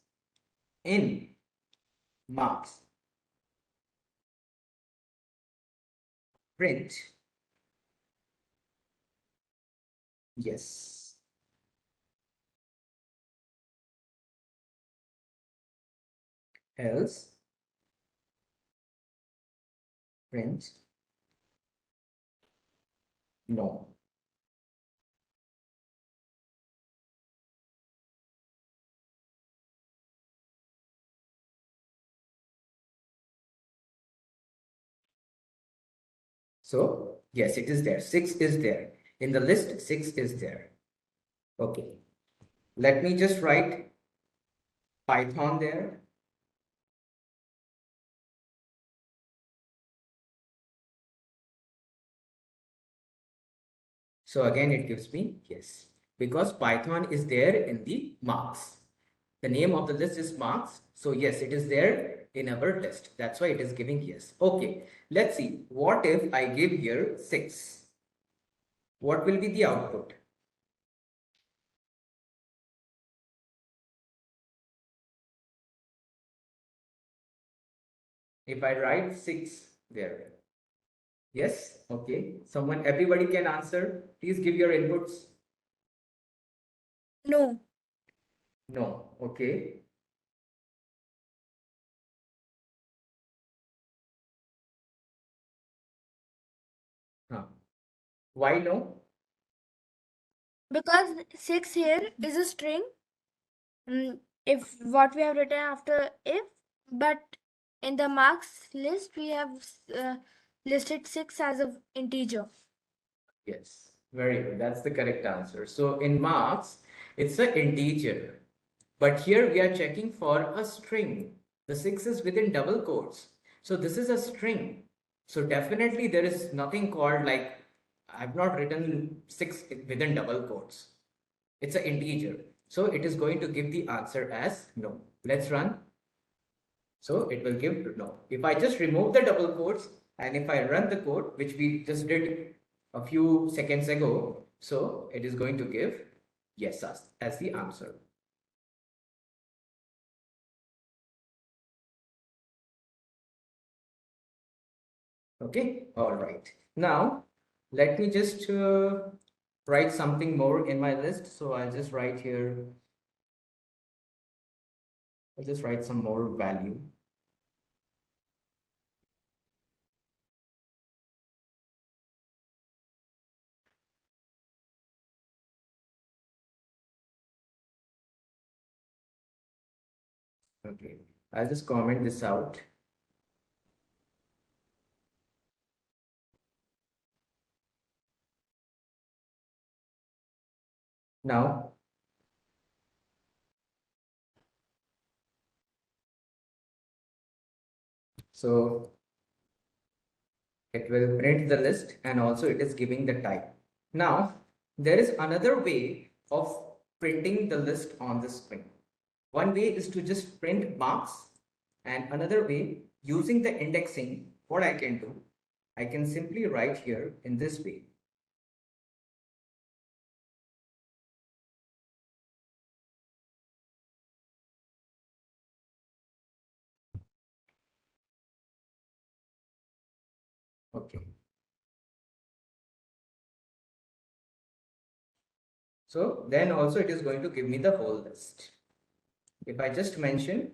in marks, print, yes. Else, print, no. So yes, it is there. 6 is there. In the list, 6 is there. Okay. Let me just write Python there. So again, it gives me yes, because Python is there in the marks. The name of the list is marks. So yes, it is there in our list. That's why it is giving yes. Okay, let's see. What if I give here 6? What will be the output? If I write 6 there. Yes, okay. Someone, everybody can answer. Please give your inputs. No. No, okay. Huh. Why no? Because 6 here is a string. If what we have written after if, but in the marks list we have listed 6 as an integer. Yes, very good. That's the correct answer. So in marks, it's an integer. But here we are checking for a string. The 6 is within double quotes. So this is a string. So definitely there is nothing called like, I've not written 6 within double quotes. It's an integer. So it is going to give the answer as no. Let's run. So it will give no. If I just remove the double quotes and if I run the code, which we just did a few seconds ago, so it is going to give yes as the answer. Okay, all right. Now, let me just write something more in my list. So I'll just write here, I'll just write some more value. Okay, I'll just comment this out. Now, so it will print the list and also it is giving the type. Now, there is another way of printing the list on the screen. One way is to just print marks, and another way, using the indexing, what I can do, I can simply write here in this way. Okay. So then also it is going to give me the whole list. If I just mention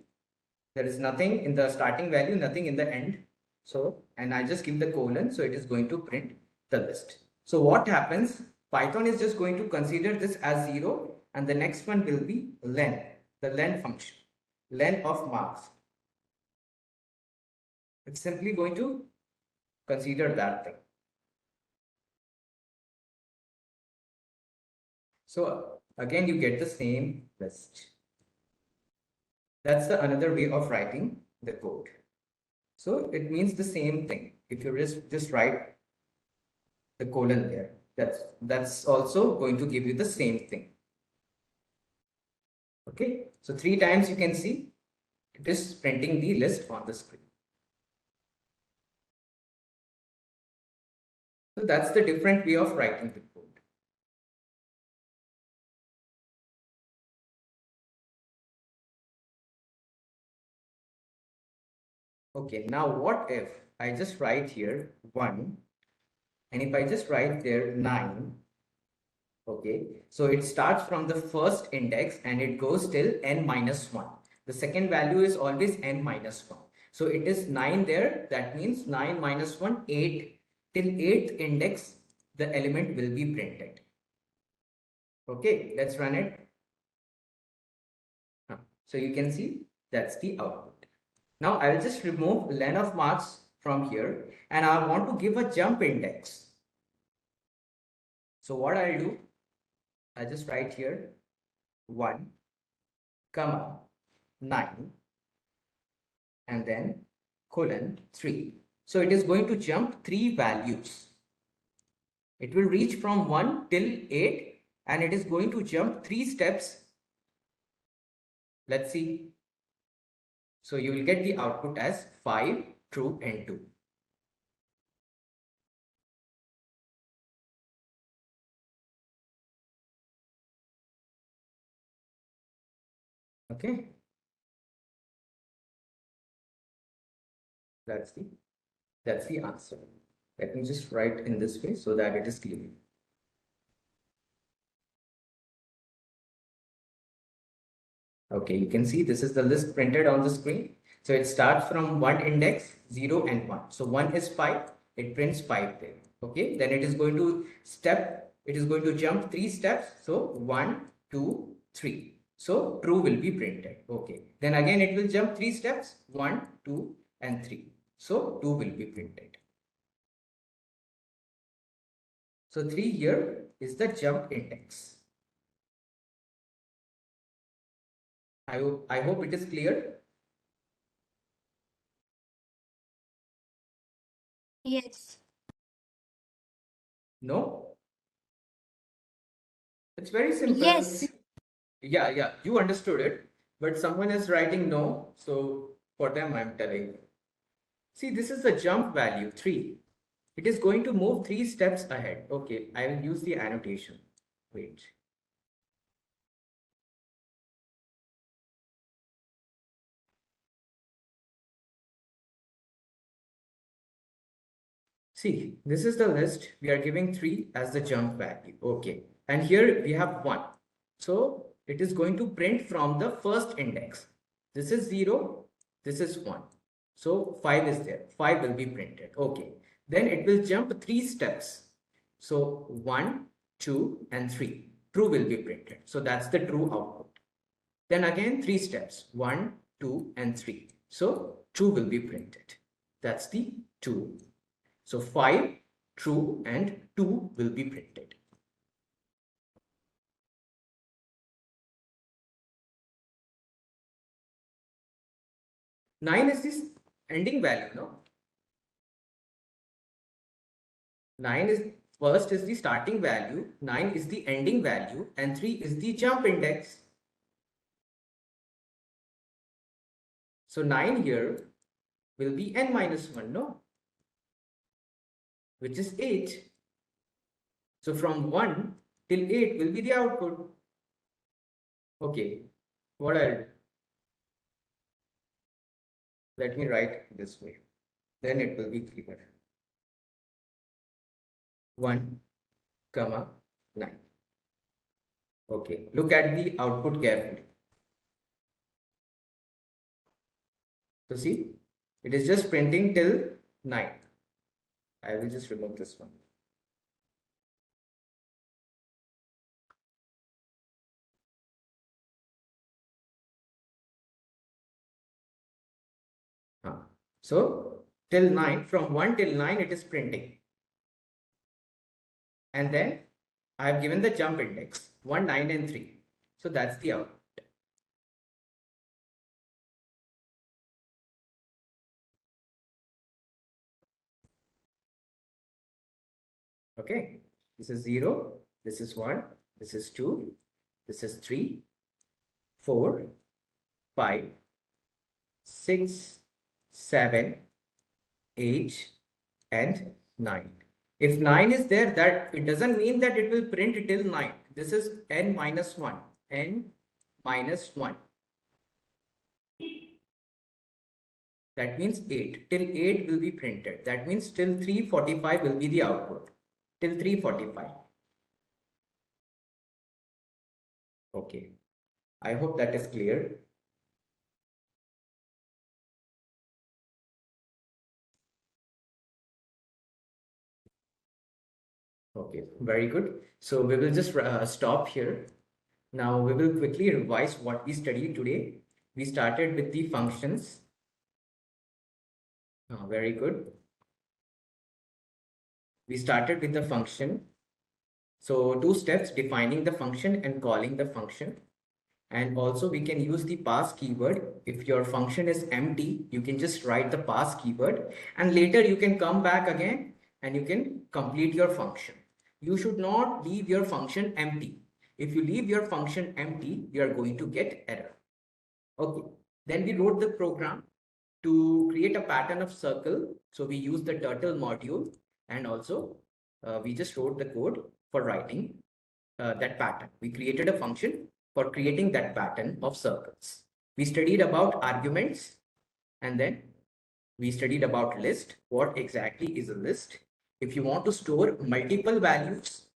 there is nothing in the starting value, nothing in the end. So, and I just give the colon, so it is going to print the list. So what happens? Python is just going to consider this as 0, and the next one will be len, the len function, len of marks. It's simply going to consider that thing. So again, you get the same list. That's the another way of writing the code. So it means the same thing. If you just write the colon there, that's also going to give you the same thing. Okay, so 3 times you can see it is printing the list on the screen. So that's the different way of writing the code. Okay, now what if I just write here 1, and if I just write there 9, okay, so it starts from the first index and it goes till n minus 1. The second value is always n minus 1. So it is 9 there. That means 9 minus 1, 8. Till 8th index, the element will be printed. Okay, let's run it. So you can see that's the output. Now I'll just remove len of marks from here and I want to give a jump index. So what I'll do, I'll just write here 1, comma 9 and then colon 3. So it is going to jump 3 values. It will reach from 1 till 8 and it is going to jump 3 steps. Let's see. So you will get the output as 5, true and 2. Okay. That's the answer. Let me just write in this way so that it is clear. Okay, you can see this is the list printed on the screen. So it starts from one index, 0 and 1. So 1 is 5, it prints 5 there. Okay, then it is going to jump 3 steps. So 1, 2, 3. So true will be printed. Okay, then again it will jump 3 steps, 1, 2 and 3. So 2 will be printed. So 3 here is the jump index. I hope it is clear. Yes. No? It's very simple. Yes. Yeah, you understood it, but someone is writing no, so for them I'm telling you. See, this is the jump value 3. It is going to move 3 steps ahead. Okay, I will use the annotation. Wait. See, this is the list. We are giving 3 as the jump value. Okay, and here we have 1. So it is going to print from the first index. This is 0, this is 1. So 5 is there. 5 will be printed. Okay, then it will jump 3 steps. So 1, 2 and 3. True will be printed. So that's the true output. Then again 3 steps. 1, 2 and 3. So true will be printed. That's the 2. So 5, true and 2 will be printed. Nine is this ending value, no? 9 is first is the starting value, 9 is the ending value, and 3 is the jump index. So 9 here will be n minus 1, no? Which is 8. So from 1 till 8 will be the output. Okay, what I'll do? Let me write this way. Then it will be clear. 1, comma 9. Okay, look at the output carefully. So see, it is just printing till 9. I will just remove this one. So till 9, from 1 till 9 it is printing. And then I have given the jump index 1, 9 and 3. So that's the output. Okay, this is 0, this is 1, this is 2, this is 3, 4, 5, 6, 7, 8 and 9. If 9 is there, that it doesn't mean that it will print till 9. This is n minus 1, n minus 1. That means 8. Till 8 will be printed. That means till 345 will be the output. Till 345. Okay. I hope that is clear. Okay, very good. So we will just stop here. Now we will quickly revise what we studied today. We started with the functions. Very good. We started with the function. So 2 steps, defining the function and calling the function. And also we can use the pass keyword. If your function is empty, you can just write the pass keyword and later you can come back again and you can complete your function. You should not leave your function empty. If you leave your function empty, you are going to get error. Okay, then we wrote the program to create a pattern of circle. So we use the turtle module and also we just wrote the code for writing that pattern. We created a function for creating that pattern of circles. We studied about arguments and then we studied about list. What exactly is a list? If you want to store multiple values,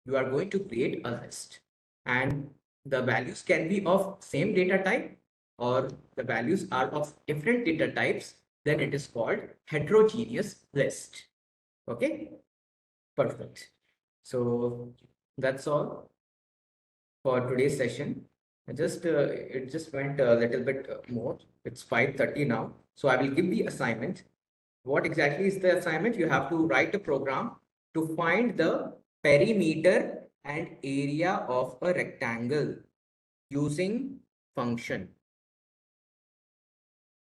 you are going to create a list. And the values can be of same data type or the values are of different data types, then it is called heterogeneous list. Okay, perfect. So that's all for today's session. It just went a little bit more. It's 5:30 now. So I will give the assignment. What exactly is the assignment? You have to write a program to find the perimeter and area of a rectangle using function.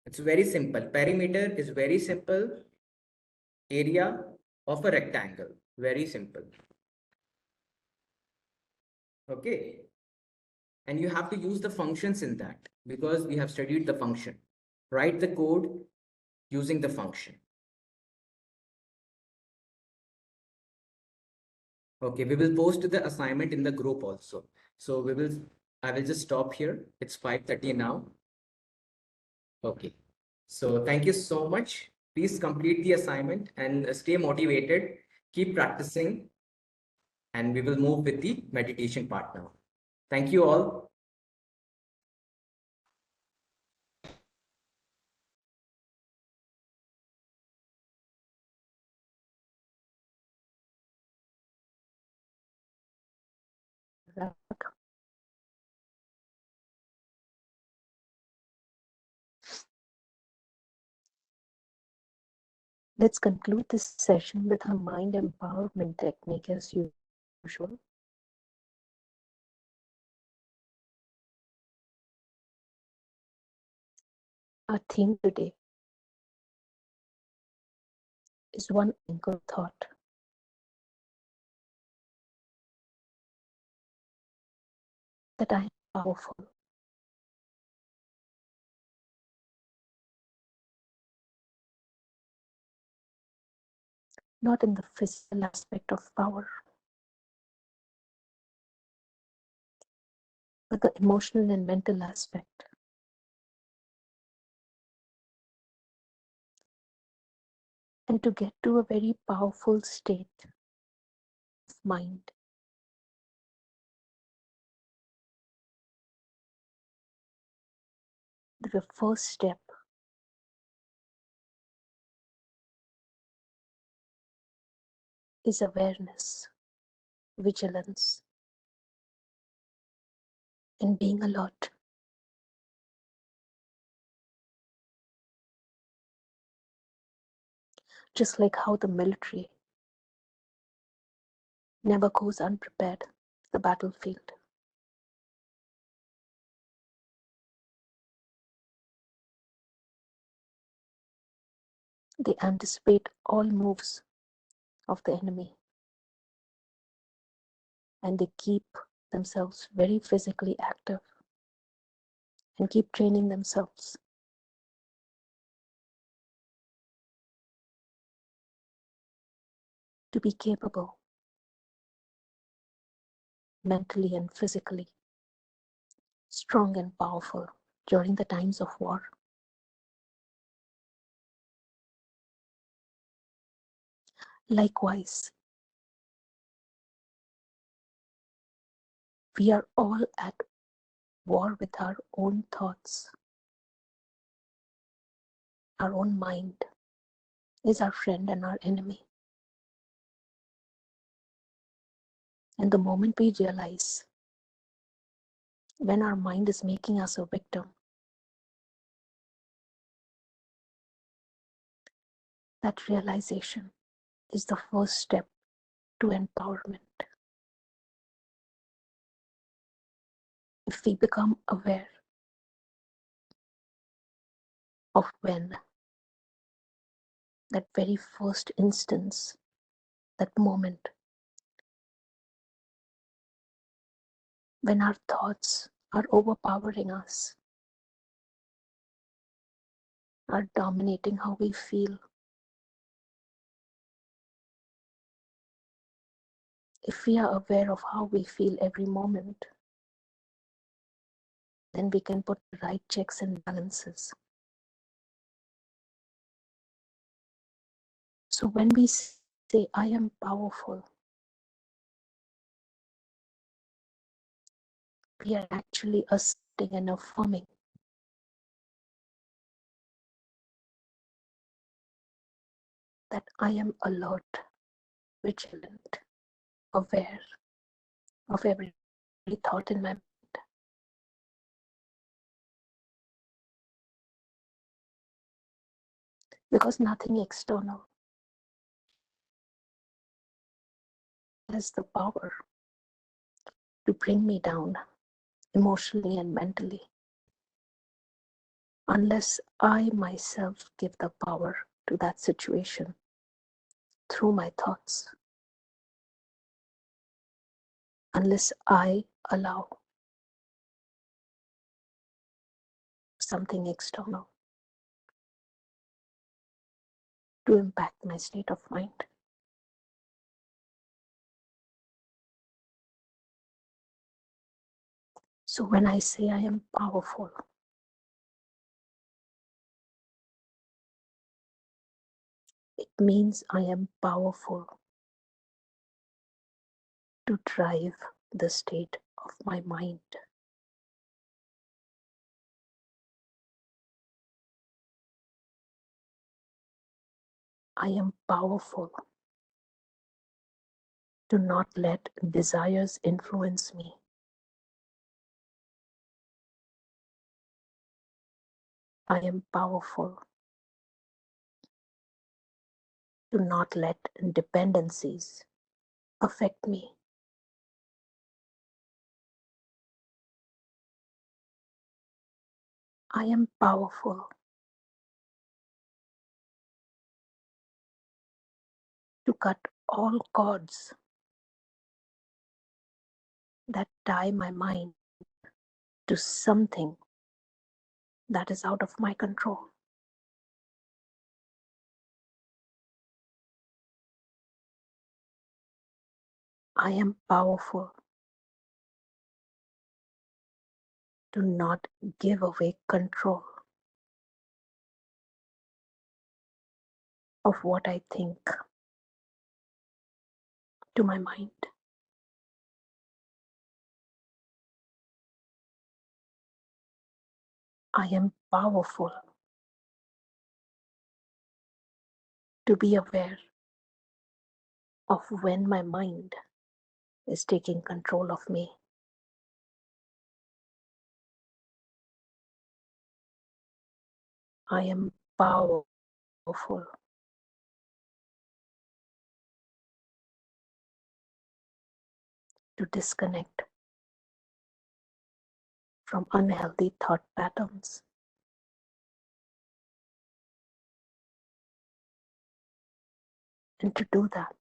It's very simple. Perimeter is very simple. Area of a rectangle, very simple. Okay. And you have to use the functions in that because we have studied the function. Write the code using the function. Okay, we will post the assignment in the group also. So I will just stop here. It's 5:30 now. Okay. So thank you so much. Please complete the assignment and stay motivated. Keep practicing and we will move with the meditation part now. Thank you all. Let's conclude this session with our mind empowerment technique as usual. Our theme today is one anchor thought. That I am powerful. Not in the physical aspect of power, but the emotional and mental aspect. And to get to a very powerful state of mind, the first step is awareness, vigilance, and being alert. Just like how the military never goes unprepared to the battlefield. They anticipate all moves of the enemy and they keep themselves very physically active and keep training themselves. To be capable mentally and physically, strong and powerful during the times of war. Likewise, we are all at war with our own thoughts. Our own mind is our friend and our enemy. And the moment we realize when our mind is making us a victim, That realization is the first step to empowerment. If we become aware of when that very first instance, that moment, when our thoughts are overpowering us, are dominating how we feel, if we are aware of how we feel every moment, then we can put the right checks and balances. So when we say, I am powerful, we are actually asserting and affirming that I am alert, vigilant, aware of every thought in my mind. Because nothing external has the power to bring me down emotionally and mentally, unless I myself give the power to that situation through my thoughts, unless I allow something external to impact my state of mind. So when I say I am powerful, it means I am powerful to drive the state of my mind. I am powerful to not let desires influence me. I am powerful to not let dependencies affect me. I am powerful to cut all cords that tie my mind to something that is out of my control. I am powerful to not give away control of what I think to my mind. I am powerful to be aware of when my mind is taking control of me. I am powerful to disconnect from unhealthy thought patterns. And to do that,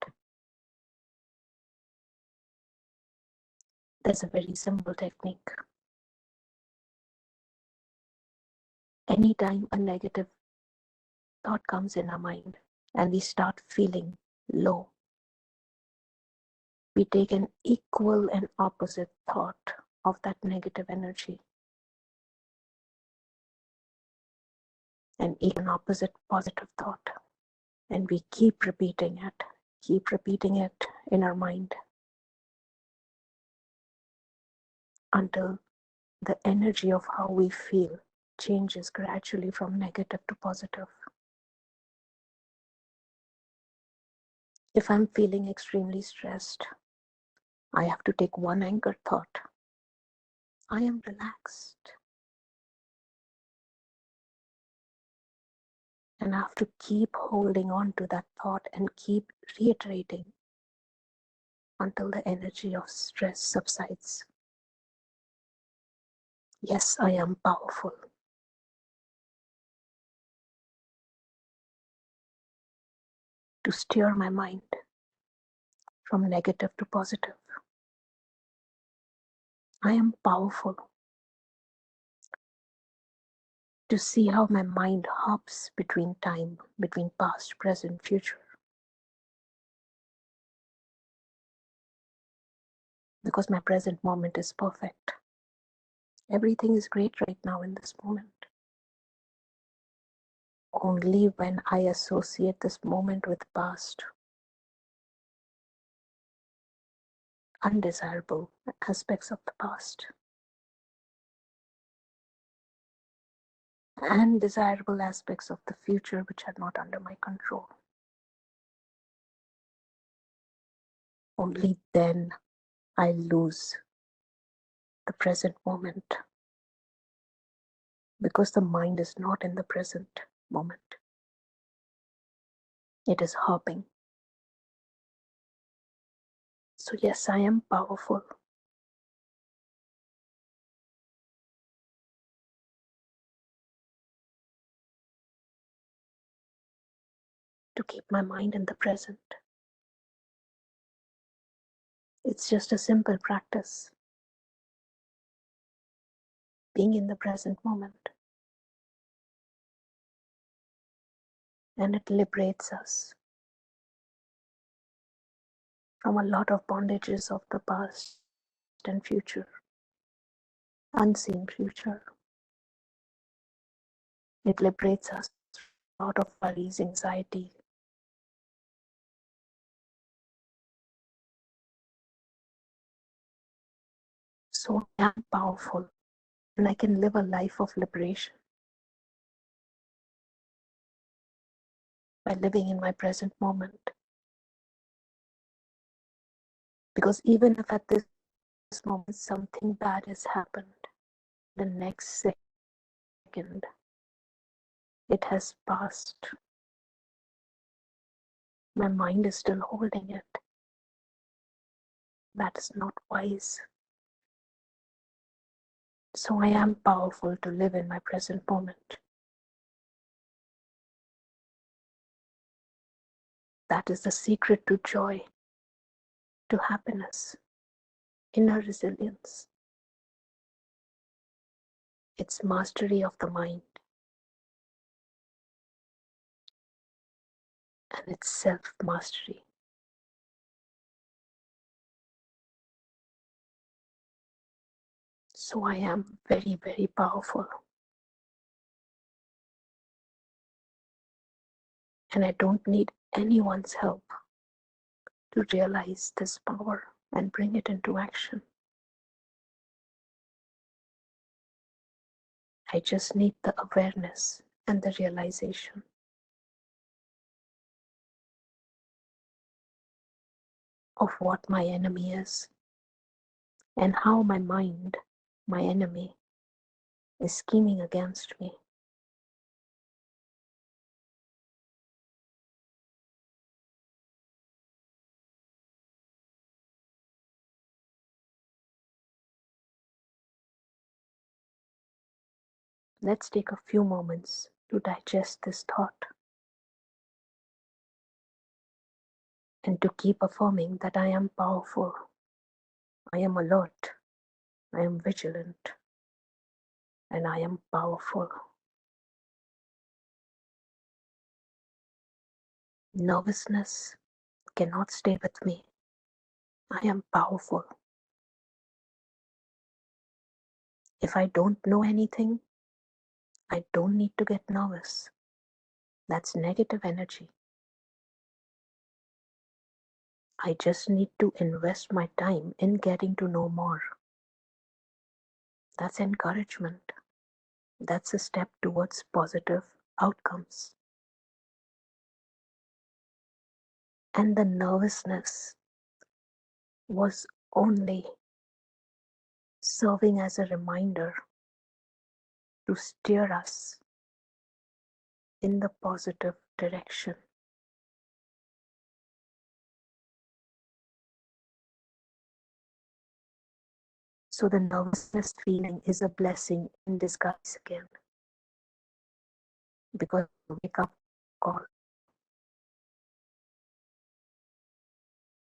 there's a very simple technique. Anytime a negative thought comes in our mind and we start feeling low, we take an equal and opposite thought of that negative energy and an opposite positive thought. And we keep repeating it in our mind until the energy of how we feel changes gradually from negative to positive. If I'm feeling extremely stressed, I have to take one anchor thought. I am relaxed. And I have to keep holding on to that thought and keep reiterating until the energy of stress subsides. Yes, I am powerful. To steer my mind from negative to positive. I am powerful to see how my mind hops between time, between past, present, future. Because my present moment is perfect. Everything is great right now in this moment. Only when I associate this moment with past, undesirable aspects of the past, and desirable aspects of the future which are not under my control. Only then I lose the present moment, because the mind is not in the present moment. It is hopping. So yes, I am powerful. To keep my mind in the present. It's just a simple practice. Being in the present moment. And it liberates us from a lot of bondages of the past and future, unseen future. It liberates us out of worries, anxiety. So I am powerful and I can live a life of liberation by living in my present moment. Because even if at this moment something bad has happened, the next second it has passed. My mind is still holding it. That is not wise. So I am powerful to live in my present moment. That is the secret to joy, to happiness, inner resilience. It's mastery of the mind and it's self-mastery. So I am very, very powerful. And I don't need anyone's help to realize this power and bring it into action. I just need the awareness and the realization. Of what my enemy is and how my mind, my enemy, is scheming against me. Let's take a few moments to digest this thought and to keep affirming that I am powerful, I am alert, I am vigilant, and I am powerful. Nervousness cannot stay with me. I am powerful. If I don't know anything, I don't need to get nervous. That's negative energy. I just need to invest my time in getting to know more. That's encouragement. That's a step towards positive outcomes. And the nervousness was only serving as a reminder to steer us in the positive direction. So the nervousness feeling is a blessing in disguise again, because you wake up call.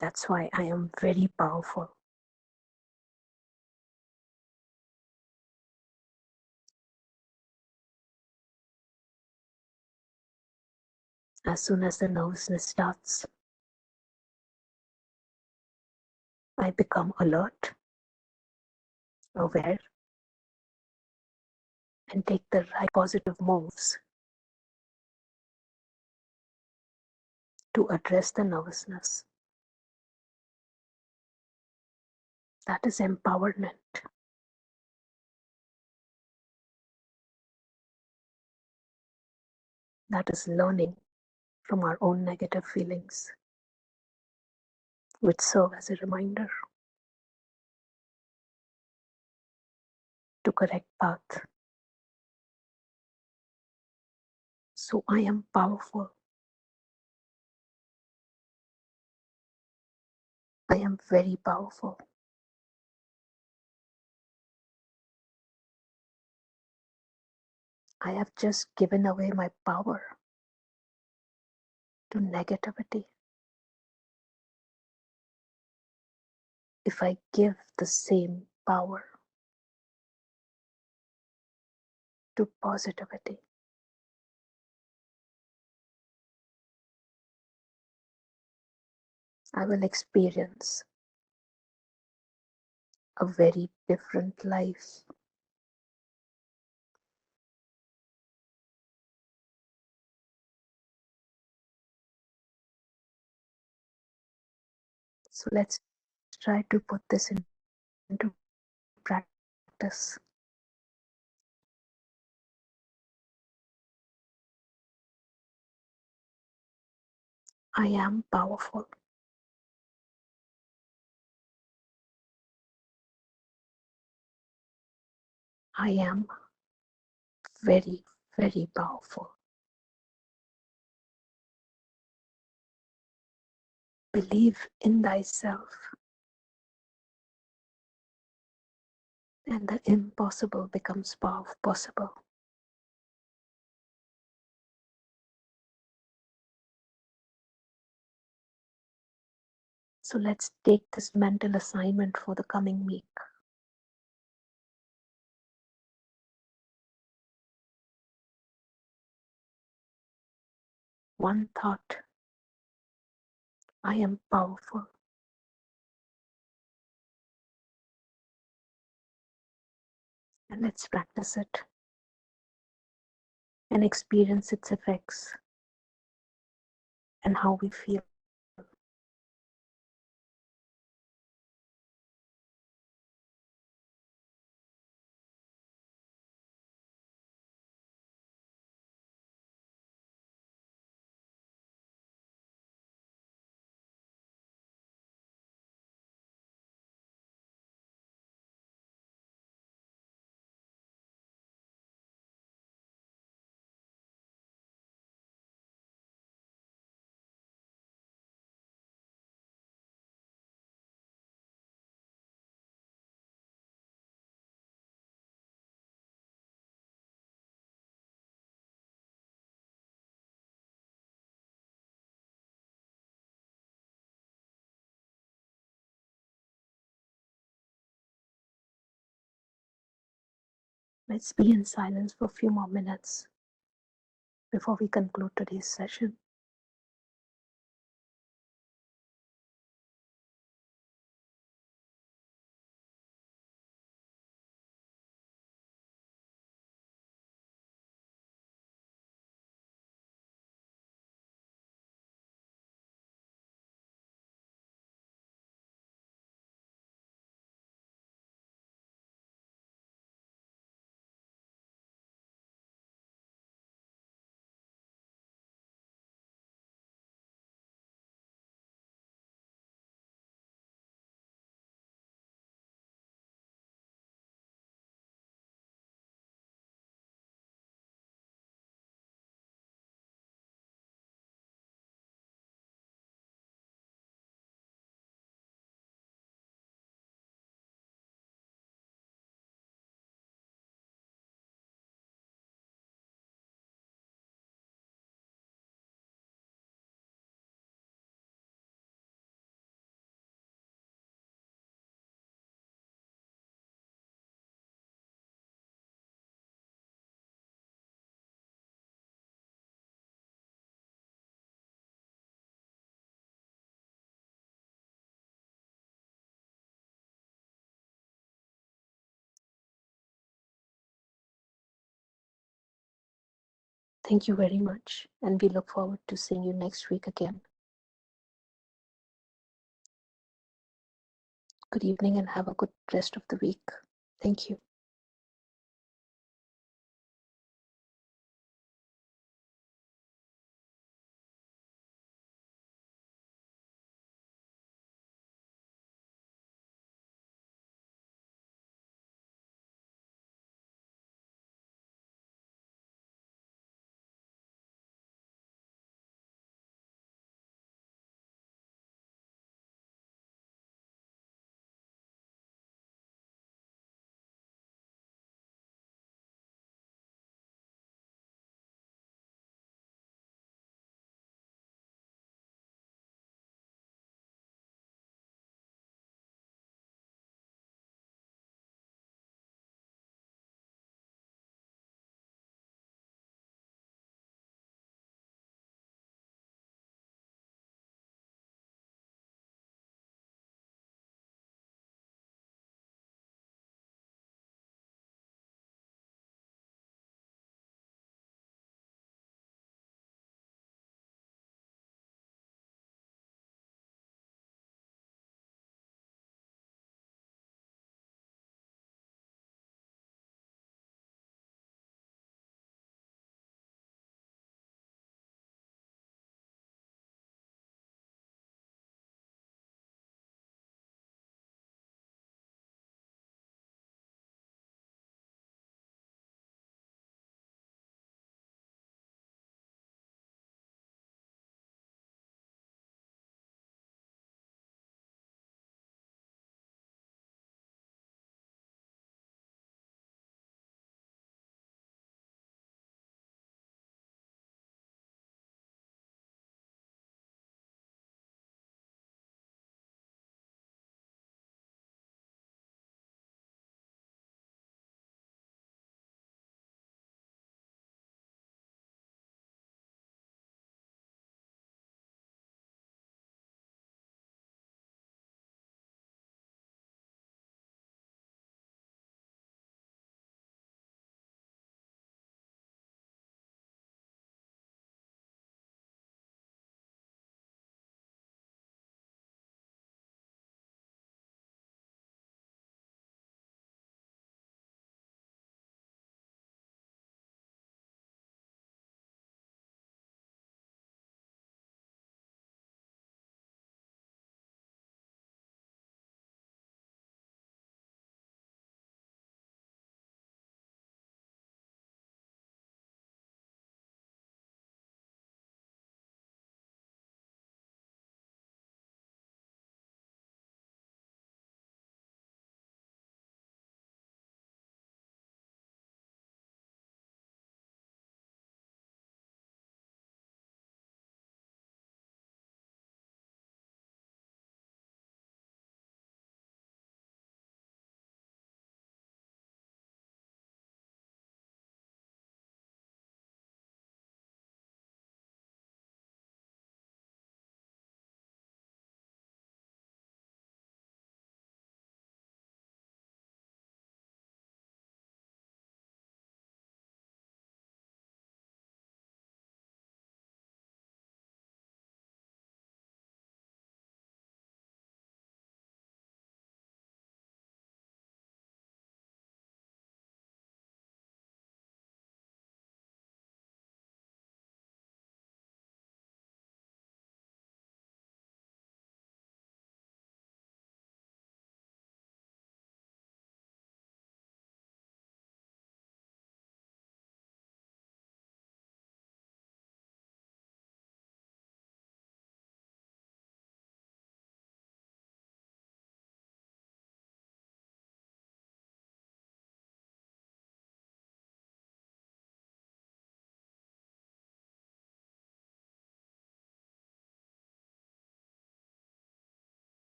That's why I am very powerful. As soon as the nervousness starts, I become alert, aware, and take the right positive moves to address the nervousness. That is empowerment. That is learning from our own negative feelings, which serve as a reminder to correct path. So I am powerful. I am very powerful. I have just given away my power to negativity. If I give the same power to positivity, I will experience a very different life. So let's try to put this into practice. I am powerful. I am very, very powerful. Believe in thyself, and the impossible becomes possible. So let's take this mental assignment for the coming week. One thought: I am powerful. And let's practice it and experience its effects and how we feel. Let's be in silence for a few more minutes before we conclude today's session. Thank you very much, and we look forward to seeing you next week again. Good evening and have a good rest of the week. Thank you.